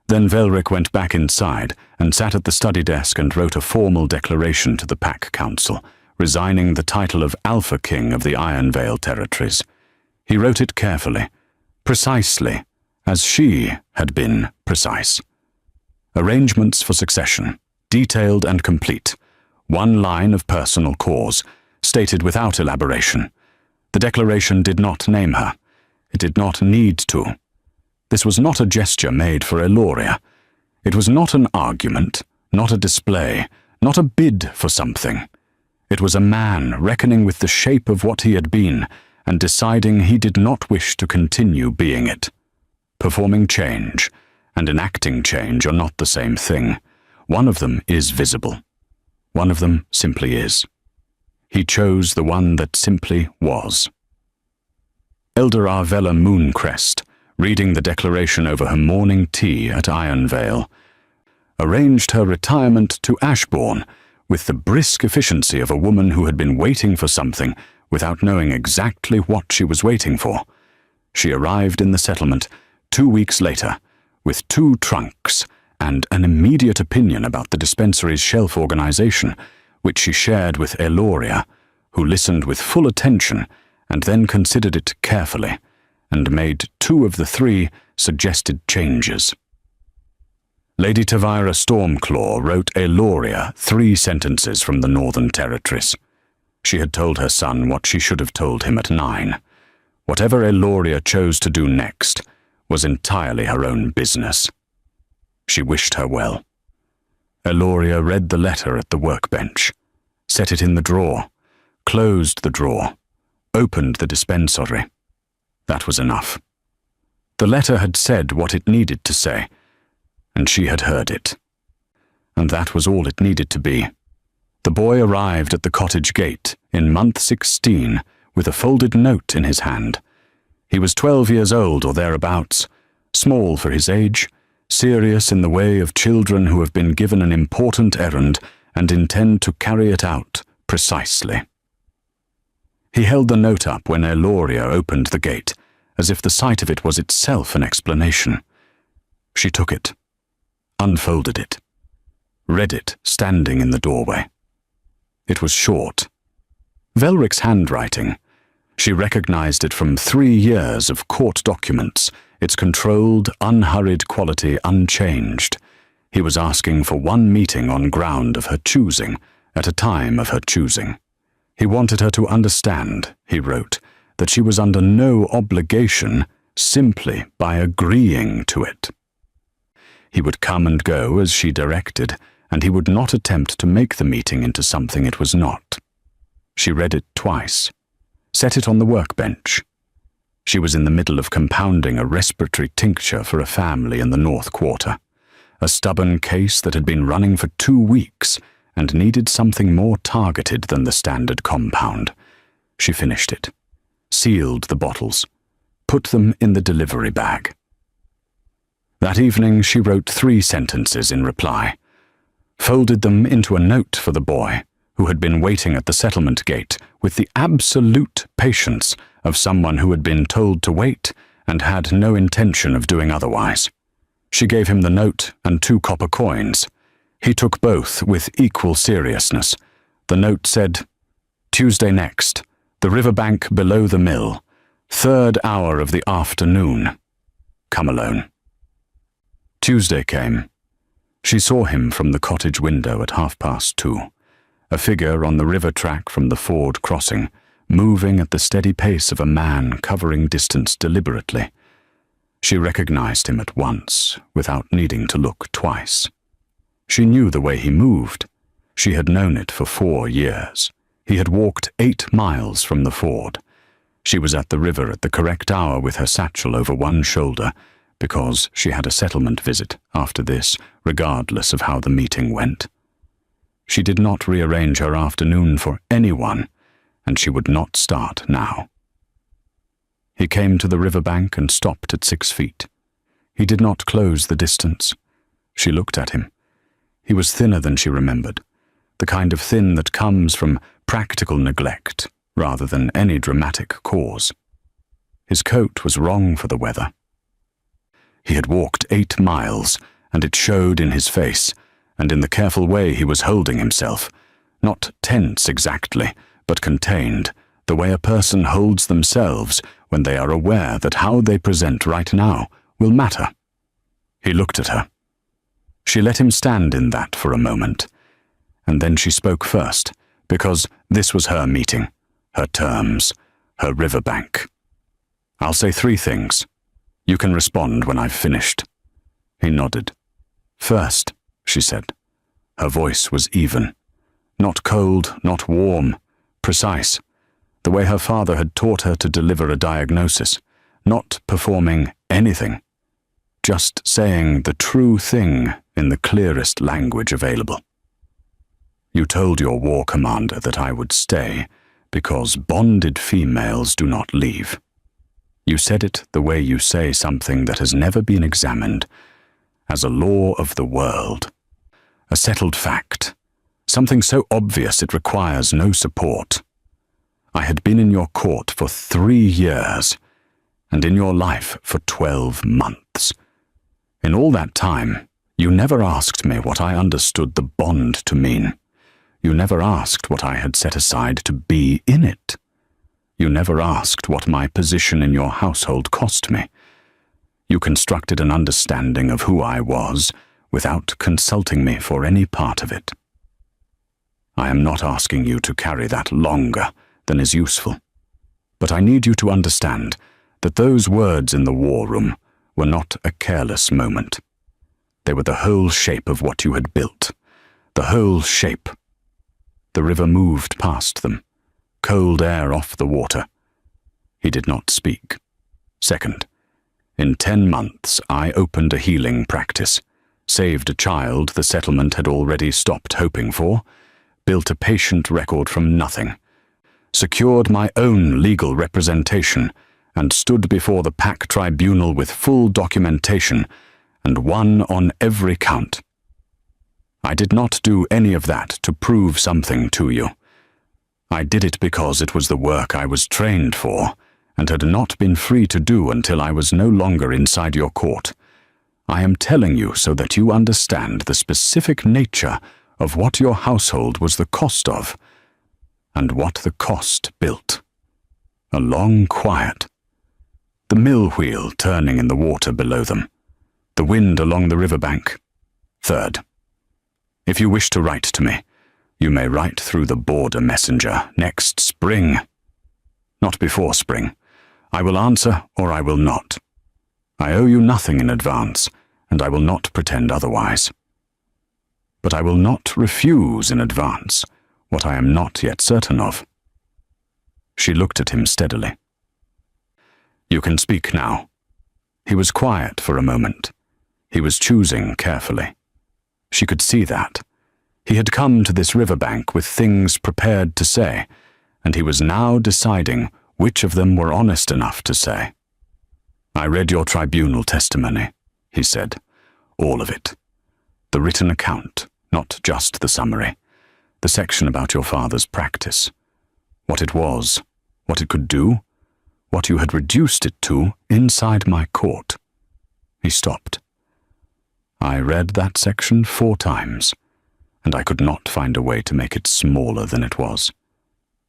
Then Velric went back inside and sat at the study desk and wrote a formal declaration to the Pack Council, resigning the title of Alpha King of the Iron Vale territories. He wrote it carefully, precisely, as she had been precise. Arrangements for succession, detailed and complete. One line of personal cause, stated without elaboration. The declaration did not name her. It did not need to. This was not a gesture made for Eloria. It was not an argument, not a display, not a bid for something. It was a man reckoning with the shape of what he had been and deciding he did not wish to continue being it. Performing change and enacting change are not the same thing. One of them is visible. One of them simply is. He chose the one that simply was. Elder Arvella Mooncrest, reading the declaration over her morning tea at Iron Vale, arranged her retirement to Ashbourne with the brisk efficiency of a woman who had been waiting for something without knowing exactly what she was waiting for. She arrived in the settlement 2 weeks later, with 2 trunks and an immediate opinion about the dispensary's shelf organization, which she shared with Eloria, who listened with full attention and then considered it carefully, and made 2 of the 3 suggested changes. Lady Tavira Stormclaw wrote Eloria 3 sentences from the Northern Territories. She had told her son what she should have told him at 9. Whatever Eloria chose to do next was entirely her own business. She wished her well. Eloria read the letter at the workbench, set it in the drawer, closed the drawer, opened the dispensary. That was enough. The letter had said what it needed to say, and she had heard it. And that was all it needed to be. The boy arrived at the cottage gate in month 16 with a folded note in his hand. He was 12 years old or thereabouts, small for his age, serious in the way of children who have been given an important errand and intend to carry it out precisely. He held the note up when Eloria opened the gate, as if the sight of it was itself an explanation. She took it, unfolded it, read it standing in the doorway. It was short. Velric's handwriting. She recognized it from 3 years of court documents, its controlled, unhurried quality unchanged. He was asking for one meeting on ground of her choosing, at a time of her choosing. He wanted her to understand, he wrote, that she was under no obligation simply by agreeing to it. He would come and go as she directed, and he would not attempt to make the meeting into something it was not. She read it twice, set it on the workbench. She was in the middle of compounding a respiratory tincture for a family in the North Quarter, a stubborn case that had been running for 2 weeks and needed something more targeted than the standard compound. She finished it, sealed the bottles, put them in the delivery bag. That evening she wrote 3 sentences in reply, folded them into a note for the boy, who had been waiting at the settlement gate with the absolute patience of someone who had been told to wait and had no intention of doing otherwise. She gave him the note and 2 copper coins. He took both with equal seriousness. The note said, "Tuesday next, the riverbank below the mill, 3rd hour of the afternoon. Come alone." Tuesday came. She saw him from the cottage window at 2:30, a figure on the river track from the ford crossing, moving at the steady pace of a man covering distance deliberately. She recognized him at once, without needing to look twice. She knew the way he moved. She had known it for 4 years. He had walked 8 miles from the ford. She was at the river at the correct hour with her satchel over one shoulder, because she had a settlement visit after this, regardless of how the meeting went. She did not rearrange her afternoon for anyone, and she would not start now. He came to the riverbank and stopped at 6 feet. He did not close the distance. She looked at him. He was thinner than she remembered. the kind of thin that comes from practical neglect rather than any dramatic cause. His coat was wrong for the weather. He had walked 8 miles, and it showed in his face, and in the careful way he was holding himself, not tense exactly, but contained, the way a person holds themselves when they are aware that how they present right now will matter. He looked at her. She let him stand in that for a moment, and then she spoke first, because this was her meeting, her terms, her riverbank. "I'll say 3 things. You can respond when I've finished." He nodded. "First," she said. Her voice was even. Not cold, not warm, precise, the way her father had taught her to deliver a diagnosis, not performing anything, just saying the true thing in the clearest language available. "You told your war commander that I would stay because bonded females do not leave. You said it the way you say something that has never been examined, as a law of the world, a settled fact, something so obvious it requires no support. I had been in your court for 3 years, and in your life for 12 months. In all that time, you never asked me what I understood the bond to mean. You never asked what I had set aside to be in it. You never asked what my position in your household cost me. You constructed an understanding of who I was without consulting me for any part of it. I am not asking you to carry that longer than is useful, but I need you to understand that those words in the war room were not a careless moment. They were the whole shape of what you had built, the whole shape." The river moved past them, cold air off the water. He did not speak. "Second, in 10 months I opened a healing practice, saved a child the settlement had already stopped hoping for, built a patient record from nothing, secured my own legal representation, and stood before the Pack Tribunal with full documentation, and won on every count. I did not do any of that to prove something to you. I did it because it was the work I was trained for, and had not been free to do until I was no longer inside your court. I am telling you so that you understand the specific nature of what your household was the cost of, and what the cost built. A long quiet. The mill wheel turning in the water below them. The wind along the riverbank. Third, if you wish to write to me, you may write through the border messenger next spring. Not before spring. I will answer or I will not. I owe you nothing in advance, and I will not pretend otherwise. But I will not refuse in advance what I am not yet certain of." She looked at him steadily. "You can speak now." He was quiet for a moment. He was choosing carefully. She could see that. He had come to this riverbank with things prepared to say, and he was now deciding which of them were honest enough to say. "I read your tribunal testimony," he said. "All of it. The written account, not just the summary. The section about your father's practice. What it was, what it could do, what you had reduced it to inside my court." He stopped. "I read that section 4 times, and I could not find a way to make it smaller than it was.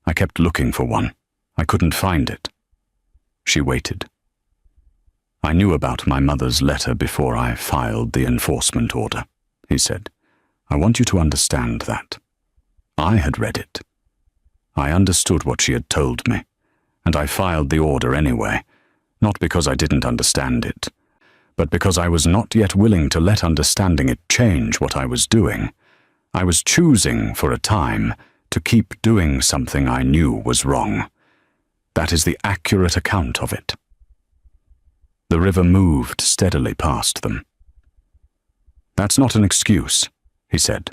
I kept looking for one. I couldn't find it." She waited. "I knew about my mother's letter before I filed the enforcement order," he said. "I want you to understand that. I had read it. I understood what she had told me, and I filed the order anyway, not because I didn't understand it, but because I was not yet willing to let understanding it change what I was doing. I was choosing for a time to keep doing something I knew was wrong. That is the accurate account of it." The river moved steadily past them. "That's not an excuse," he said.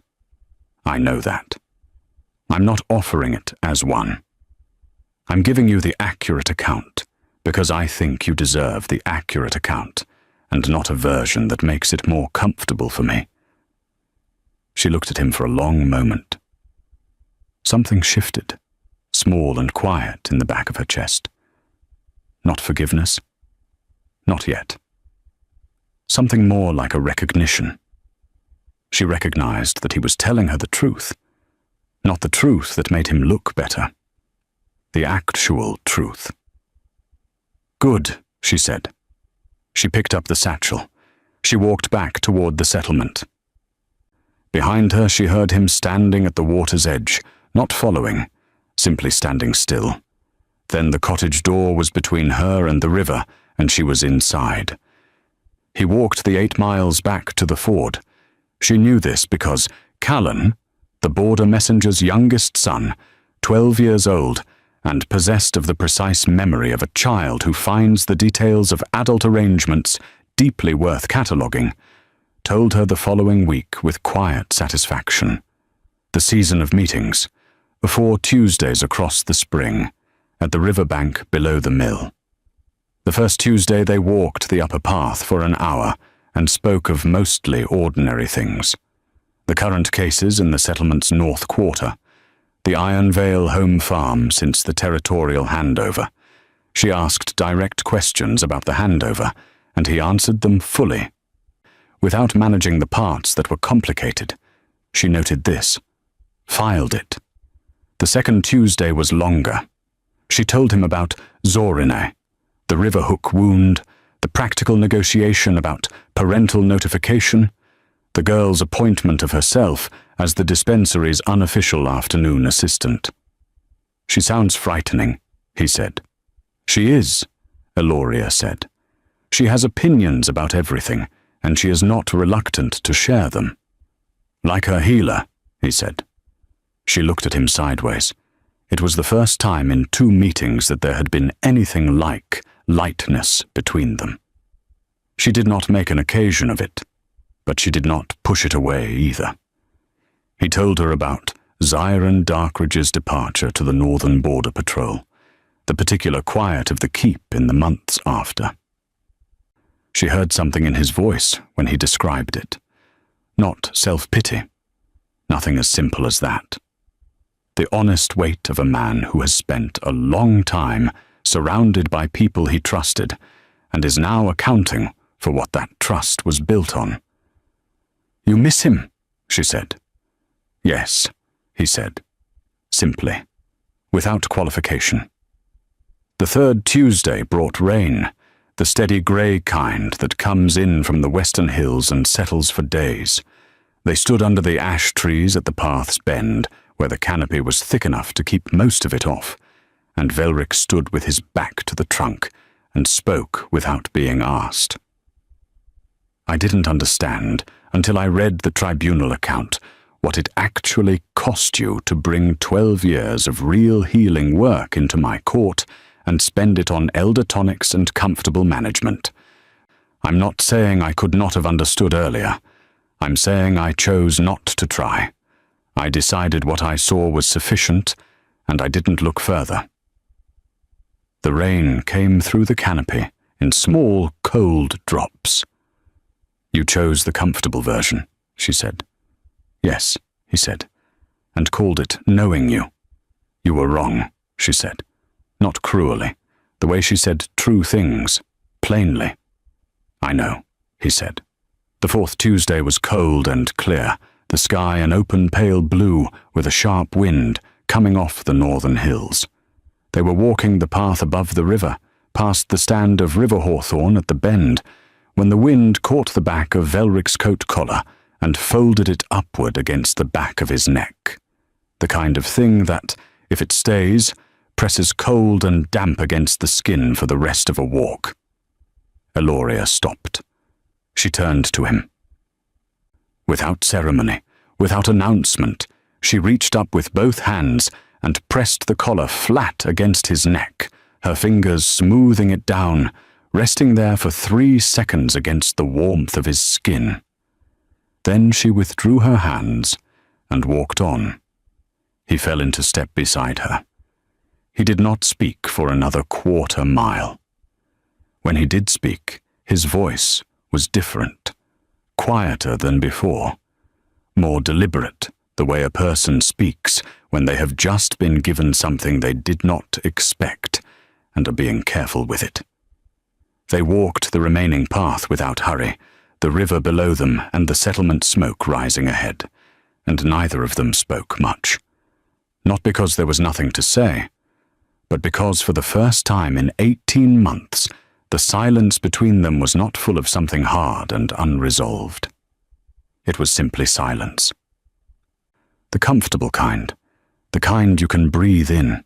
"I know that. I'm not offering it as one. I'm giving you the accurate account because I think you deserve the accurate account, and not a version that makes it more comfortable for me." She looked at him for a long moment. Something shifted, small and quiet in the back of her chest. Not forgiveness? Not yet. Something more like a recognition. She recognized that he was telling her the truth. Not the truth that made him look better. The actual truth. "Good," she said. She picked up the satchel. She walked back toward the settlement. Behind her, she heard him standing at the water's edge, not following, simply standing still. Then the cottage door was between her and the river, and she was inside. He walked the 8 miles back to the ford. She knew this because Callan, the border messenger's youngest son, 12 years old, and possessed of the precise memory of a child who finds the details of adult arrangements deeply worth cataloguing, told her the following week with quiet satisfaction. The season of meetings, 4 Tuesdays across the spring, at the riverbank below the mill. The first Tuesday they walked the upper path for an hour and spoke of mostly ordinary things. The current cases in the settlement's north quarter, the Iron Vale home farm since the territorial handover. She asked direct questions about the handover, and he answered them fully. Without managing the parts that were complicated, she noted this, filed it. The second Tuesday was longer. She told him about Zorine, the river hook wound, the practical negotiation about parental notification, the girl's appointment of herself as the dispensary's unofficial afternoon assistant. "She sounds frightening," he said. "She is," Eloria said. "She has opinions about everything, and she is not reluctant to share them." "Like her healer," he said. She looked at him sideways. It was the first time in 2 meetings that there had been anything like lightness between them. She did not make an occasion of it, but she did not push it away either. He told her about Zyron Darkridge's departure to the Northern Border Patrol, the particular quiet of the keep in the months after. She heard something in his voice when he described it. Not self-pity. Nothing as simple as that. The honest weight of a man who has spent a long time surrounded by people he trusted and is now accounting for what that trust was built on. "You miss him," she said. "Yes," he said, simply, without qualification. The third Tuesday brought rain, the steady grey kind that comes in from the western hills and settles for days. They stood under the ash trees at the path's bend, where the canopy was thick enough to keep most of it off, and Velric stood with his back to the trunk and spoke without being asked. "I didn't understand, until I read the tribunal account, what it actually cost you to bring 12 years of real healing work into my court and spend it on elder tonics and comfortable management. I'm not saying I could not have understood earlier. I'm saying I chose not to try. I decided what I saw was sufficient, and I didn't look further." The rain came through the canopy in small, cold drops. "You chose the comfortable version," she said. "Yes," he said, and called it knowing you. "You were wrong," she said, not cruelly, the way she said true things, plainly. "I know," he said. The fourth Tuesday was cold and clear, the sky an open pale blue with a sharp wind coming off the northern hills. They were walking the path above the river, past the stand of river hawthorn at the bend, when the wind caught the back of Velric's coat collar and folded it upward against the back of his neck. The kind of thing that, if it stays, presses cold and damp against the skin for the rest of a walk. Eloria stopped. She turned to him. Without ceremony, without announcement, she reached up with both hands and pressed the collar flat against his neck, her fingers smoothing it down, resting there for 3 seconds against the warmth of his skin. Then she withdrew her hands and walked on. He fell into step beside her. He did not speak for another 1/4 mile. When he did speak, his voice was different, quieter than before, more deliberate, the way a person speaks when they have just been given something they did not expect and are being careful with it. They walked the remaining path without hurry, the river below them and the settlement smoke rising ahead, and neither of them spoke much. Not because there was nothing to say, but because for the first time in 18 months, the silence between them was not full of something hard and unresolved. It was simply silence. The comfortable kind, the kind you can breathe in.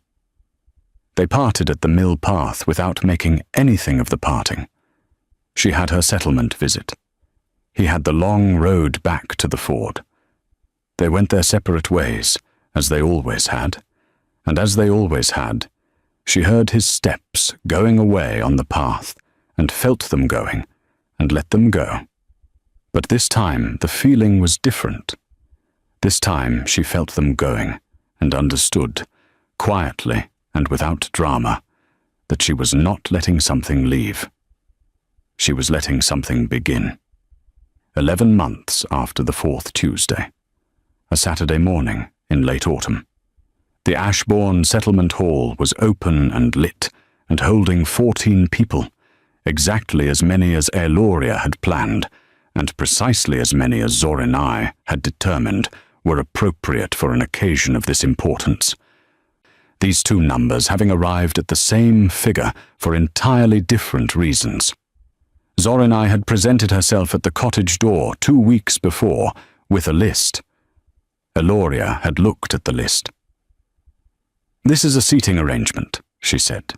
They parted at the mill path without making anything of the parting. She had her settlement visit. He had the long road back to the ford. They went their separate ways, as they always had, and as they always had, she heard his steps going away on the path, and felt them going, and let them go. But this time the feeling was different. This time she felt them going, and understood, quietly and without drama, that she was not letting something leave. She was letting something begin. 11 months after the 4th Tuesday, a Saturday morning in late autumn. The Ashbourne Settlement Hall was open and lit and holding 14 people, exactly as many as Eloria had planned, and precisely as many as Zorinai had determined were appropriate for an occasion of this importance. These two numbers having arrived at the same figure for entirely different reasons. Zorinai had presented herself at the cottage door 2 weeks before with a list. Eloria had looked at the list. "This is a seating arrangement," she said.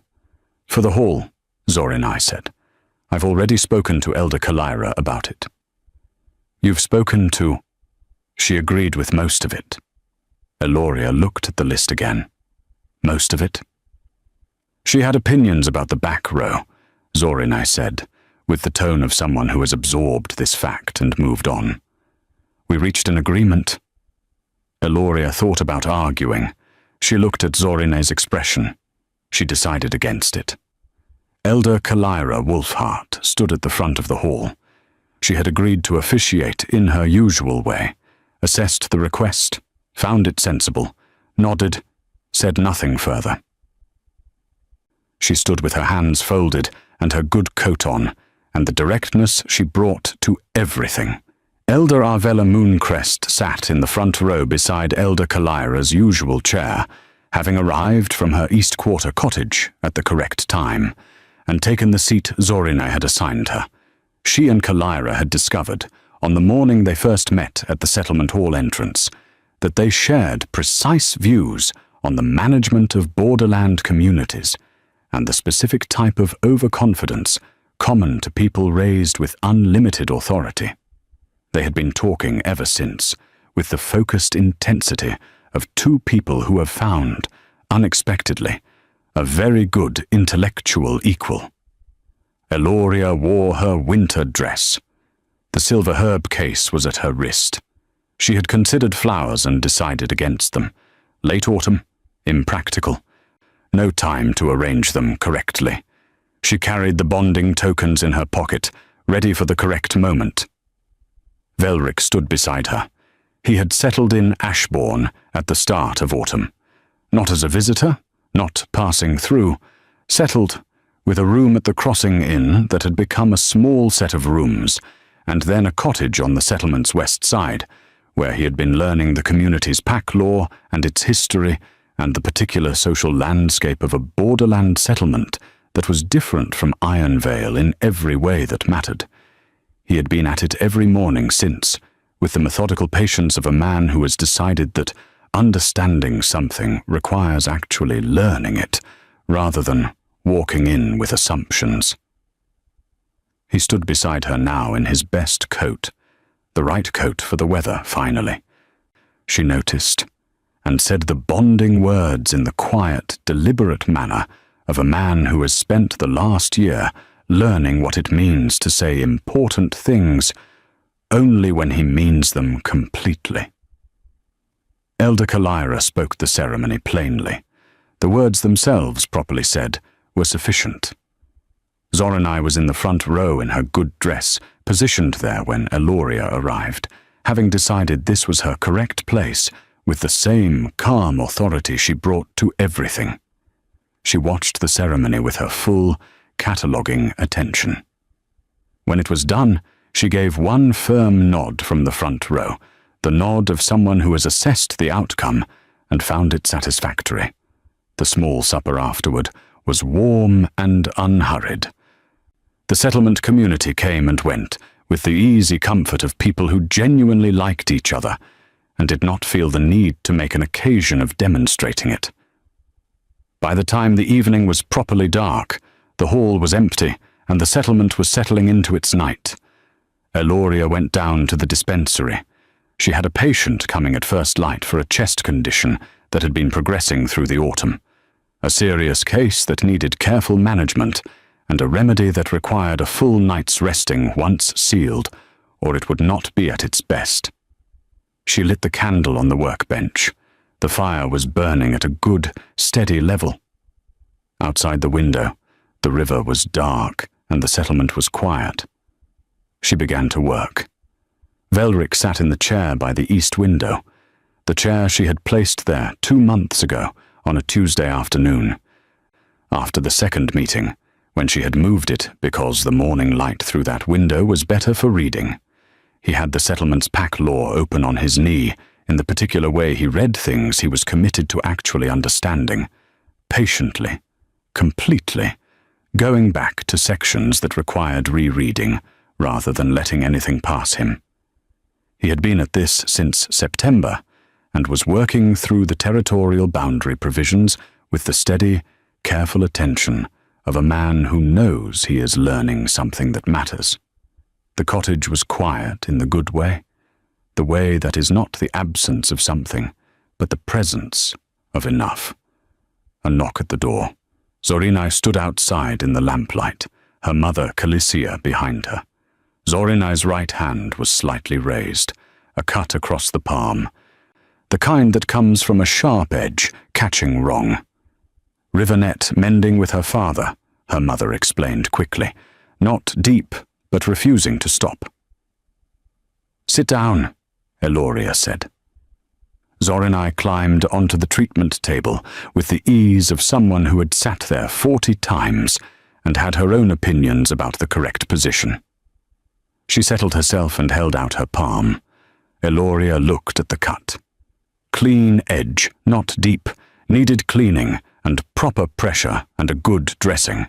"For the hall," Zorinai said. "I've already spoken to Elder Kalira about it." "You've spoken to—" She agreed with most of it. Eloria looked at the list again. "Most of it?" "She had opinions about the back row," Zorinai said, with the tone of someone who has absorbed this fact and moved on. "We reached an agreement." Eloria thought about arguing. She looked at Zorinai's expression. She decided against it. Elder Kalira Wolfheart stood at the front of the hall. She had agreed to officiate in her usual way, assessed the request, found it sensible, nodded, said nothing further. She stood with her hands folded and her good coat on, and the directness she brought to everything. Elder Arvella Mooncrest sat in the front row beside Elder Kalira's usual chair, having arrived from her East Quarter cottage at the correct time, and taken the seat Zorinai had assigned her. She and Kalira had discovered, on the morning they first met at the settlement hall entrance, that they shared precise views on the management of borderland communities and the specific type of overconfidence common to people raised with unlimited authority. They had been talking ever since, with the focused intensity of two people who have found, unexpectedly, a very good intellectual equal. Eloria wore her winter dress. The silver herb case was at her wrist. She had considered flowers and decided against them. Late autumn, impractical. No time to arrange them correctly. She carried the bonding tokens in her pocket, ready for the correct moment. Velric stood beside her. He had settled in Ashbourne at the start of autumn. Not as a visitor, not passing through, settled with a room at the Crossing Inn that had become a small set of rooms, and then a cottage on the settlement's west side, where he had been learning the community's pack law and its history and the particular social landscape of a borderland settlement that was different from Ironvale in every way that mattered. He had been at it every morning since, with the methodical patience of a man who has decided that understanding something requires actually learning it, rather than walking in with assumptions. He stood beside her now in his best coat, the right coat for the weather, finally. She noticed, and said the bonding words in the quiet, deliberate manner of a man who has spent the last year learning what it means to say important things only when he means them completely. Elder Kalira spoke the ceremony plainly. The words themselves, properly said, were sufficient. Zorinai was in the front row in her good dress, positioned there when Eloria arrived, having decided this was her correct place with the same calm authority she brought to everything. She watched the ceremony with her full, cataloguing attention. When it was done, she gave one firm nod from the front row, the nod of someone who has assessed the outcome and found it satisfactory. The small supper afterward was warm and unhurried. The settlement community came and went with the easy comfort of people who genuinely liked each other and did not feel the need to make an occasion of demonstrating it. By the time the evening was properly dark, the hall was empty and the settlement was settling into its night. Eloria went down to the dispensary. She had a patient coming at first light for a chest condition that had been progressing through the autumn, a serious case that needed careful management and a remedy that required a full night's resting once sealed, or it would not be at its best. She lit the candle on the workbench. The fire was burning at a good, steady level. Outside the window, the river was dark and the settlement was quiet. She began to work. Velric sat in the chair by the east window, the chair she had placed there 2 months ago on a Tuesday afternoon. After the second meeting, when she had moved it because the morning light through that window was better for reading. He had the settlement's pack law open on his knee in the particular way he read things he was committed to actually understanding, patiently, completely, going back to sections that required rereading rather than letting anything pass him. He had been at this since September and was working through the territorial boundary provisions with the steady, careful attention of a man who knows he is learning something that matters. The cottage was quiet in the good way, the way that is not the absence of something, but the presence of enough. A knock at the door. Zorinai stood outside in the lamplight, her mother Calicia behind her. Zorinai's right hand was slightly raised, a cut across the palm, the kind that comes from a sharp edge catching wrong. Rivernet mending with her father, her mother explained quickly, not deep, but refusing to stop. "Sit down," Eloria said. Zorinai climbed onto the treatment table with the ease of someone who had sat there 40 times and had her own opinions about the correct position. She settled herself and held out her palm. Eloria looked at the cut. Clean edge, not deep, needed cleaning and proper pressure and a good dressing.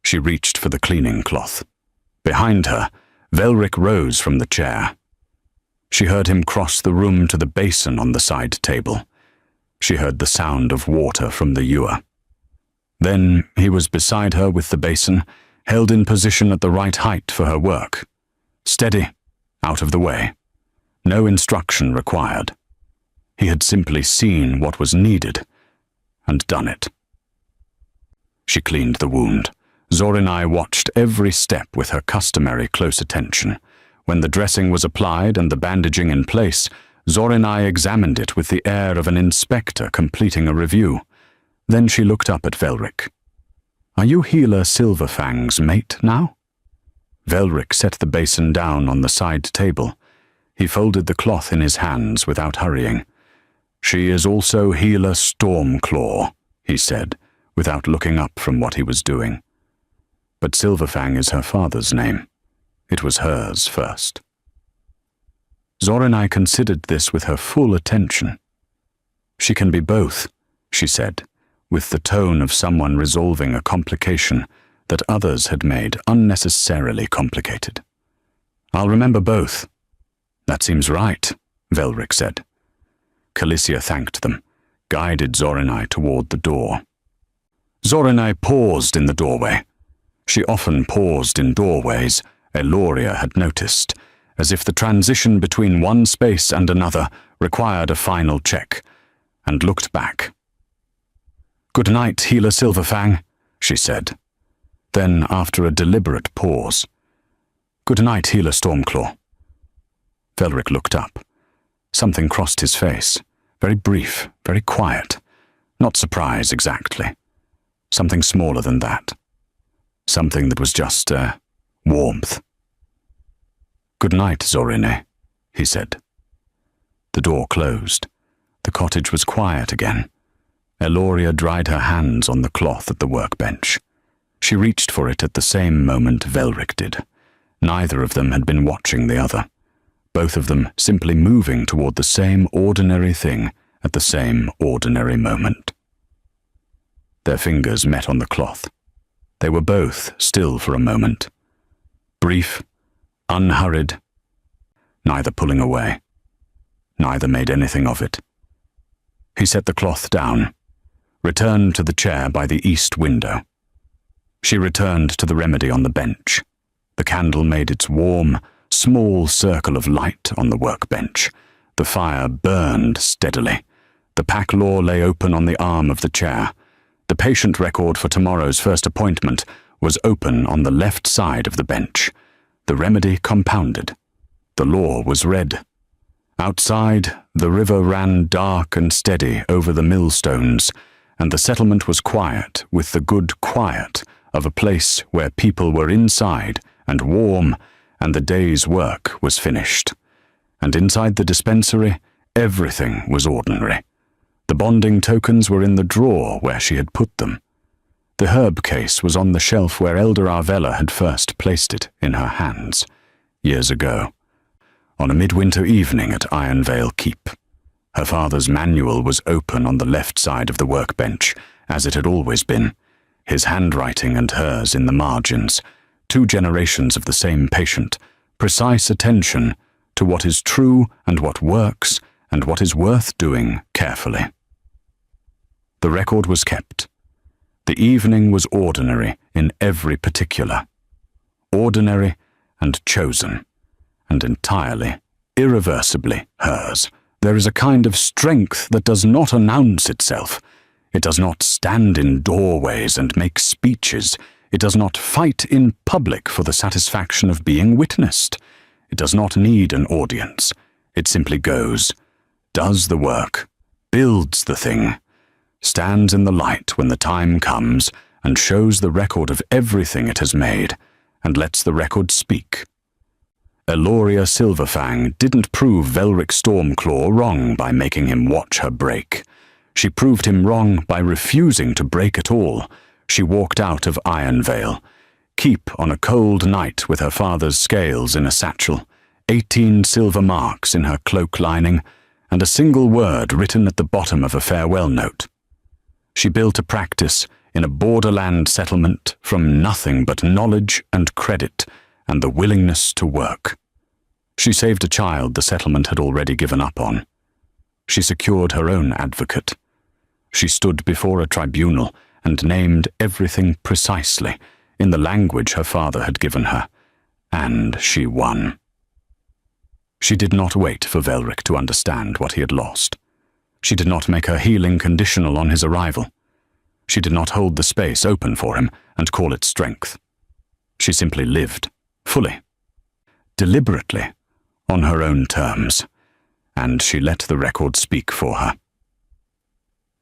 She reached for the cleaning cloth. Behind her, Velric rose from the chair. She heard him cross the room to the basin on the side table. She heard the sound of water from the ewer. Then he was beside her with the basin, held in position at the right height for her work. Steady, out of the way. No instruction required. He had simply seen what was needed and done it. She cleaned the wound. Zorinai watched every step with her customary close attention. When the dressing was applied and the bandaging in place, Zorinai examined it with the air of an inspector completing a review. Then she looked up at Velric. "Are you healer Silverfang's mate now?" Velric set the basin down on the side table. He folded the cloth in his hands without hurrying. "She is also healer Stormclaw," he said, without looking up from what he was doing. "But Silverfang is her father's name. It was hers first." Zorinai considered this with her full attention. "She can be both," she said, with the tone of someone resolving a complication that others had made unnecessarily complicated. "I'll remember both." "That seems right," Velric said. Calicia thanked them, guided Zorinai toward the door. Zorinai paused in the doorway. She often paused in doorways, Eloria had noticed, as if the transition between one space and another required a final check, and looked back. "Good night, healer Silverfang," she said. Then, after a deliberate pause, "Good night, healer Stormclaw." Velric looked up. Something crossed his face, very brief, very quiet. Not surprise exactly. Something smaller than that. Something that was just, warmth. "Good night, Zorine," he said. The door closed. cottage was quiet again. Eloria dried her hands on the cloth at the workbench. She reached for it at the same moment Velric did. Neither of them had been watching the other. Both of them simply moving toward the same ordinary thing at the same ordinary moment. Their fingers met on the cloth. They were both still for a moment. Brief, unhurried, neither pulling away. Neither made anything of it. He set the cloth down, returned to the chair by the east window. She returned to the remedy on the bench. The candle made its warm, small circle of light on the workbench. The fire burned steadily. The pack law lay open on the arm of the chair. The patient record for tomorrow's first appointment was open on the left side of the bench. The remedy compounded. The law was read. Outside, the river ran dark and steady over the millstones, and the settlement was quiet with the good quiet of a place where people were inside and warm, and the day's work was finished. And inside the dispensary, everything was ordinary. The bonding tokens were in the drawer where she had put them. The herb case was on the shelf where Elder Arvella had first placed it in her hands, years ago, on a midwinter evening at Ironvale Keep. Her father's manual was open on the left side of the workbench, as it had always been, his handwriting and hers in the margins, 2 generations of the same patient, precise attention to what is true and what works and what is worth doing carefully. The record was kept. The evening was ordinary in every particular. Ordinary and chosen, and entirely, irreversibly hers. There is a kind of strength that does not announce itself. It does not stand in doorways and make speeches. It does not fight in public for the satisfaction of being witnessed. It does not need an audience. It simply goes, does the work, builds the thing, stands in the light when the time comes and shows the record of everything it has made, and lets the record speak. Eloria Silverfang didn't prove Velric Stormclaw wrong by making him watch her break. She proved him wrong by refusing to break at all. She walked out of Ironvale, Keep on a cold night with her father's scales in a satchel, 18 silver marks in her cloak lining, and a single word written at the bottom of a farewell note. She built a practice in a borderland settlement from nothing but knowledge and credit and the willingness to work. She saved a child the settlement had already given up on. She secured her own advocate. She stood before a tribunal and named everything precisely in the language her father had given her, and she won. She did not wait for Velric to understand what he had lost. She did not make her healing conditional on his arrival. She did not hold the space open for him and call it strength. She simply lived, fully, deliberately, on her own terms, and she let the record speak for her.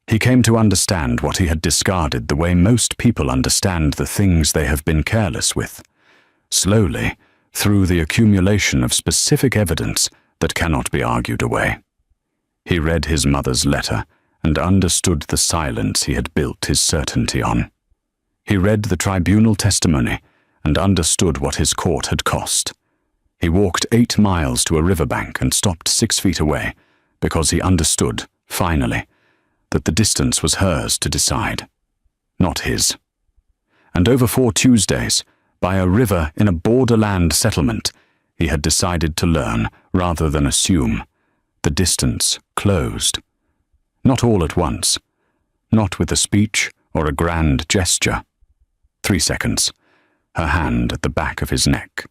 He came to understand what he had discarded the way most people understand the things they have been careless with, slowly, through the accumulation of specific evidence that cannot be argued away. He read his mother's letter and understood the silence he had built his certainty on. He read the tribunal testimony and understood what his court had cost. He walked 8 miles to a riverbank and stopped 6 feet away because he understood, finally, that the distance was hers to decide, not his. And over 4 Tuesdays, by a river in a borderland settlement, he had decided to learn rather than assume. The distance closed. Not all at once. Not with a speech or a grand gesture. 3 seconds, her hand at the back of his neck.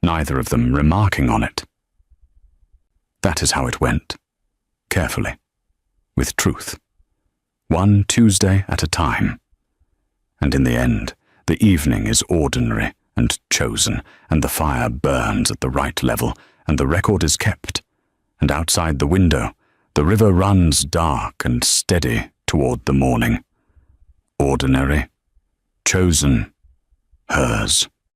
Neither of them remarking on it. That is how it went. Carefully. With truth. 1 Tuesday at a time. And in the end, the evening is ordinary and chosen, and the fire burns at the right level, and the record is kept. And outside the window, the river runs dark and steady toward the morning. Ordinary, chosen, hers.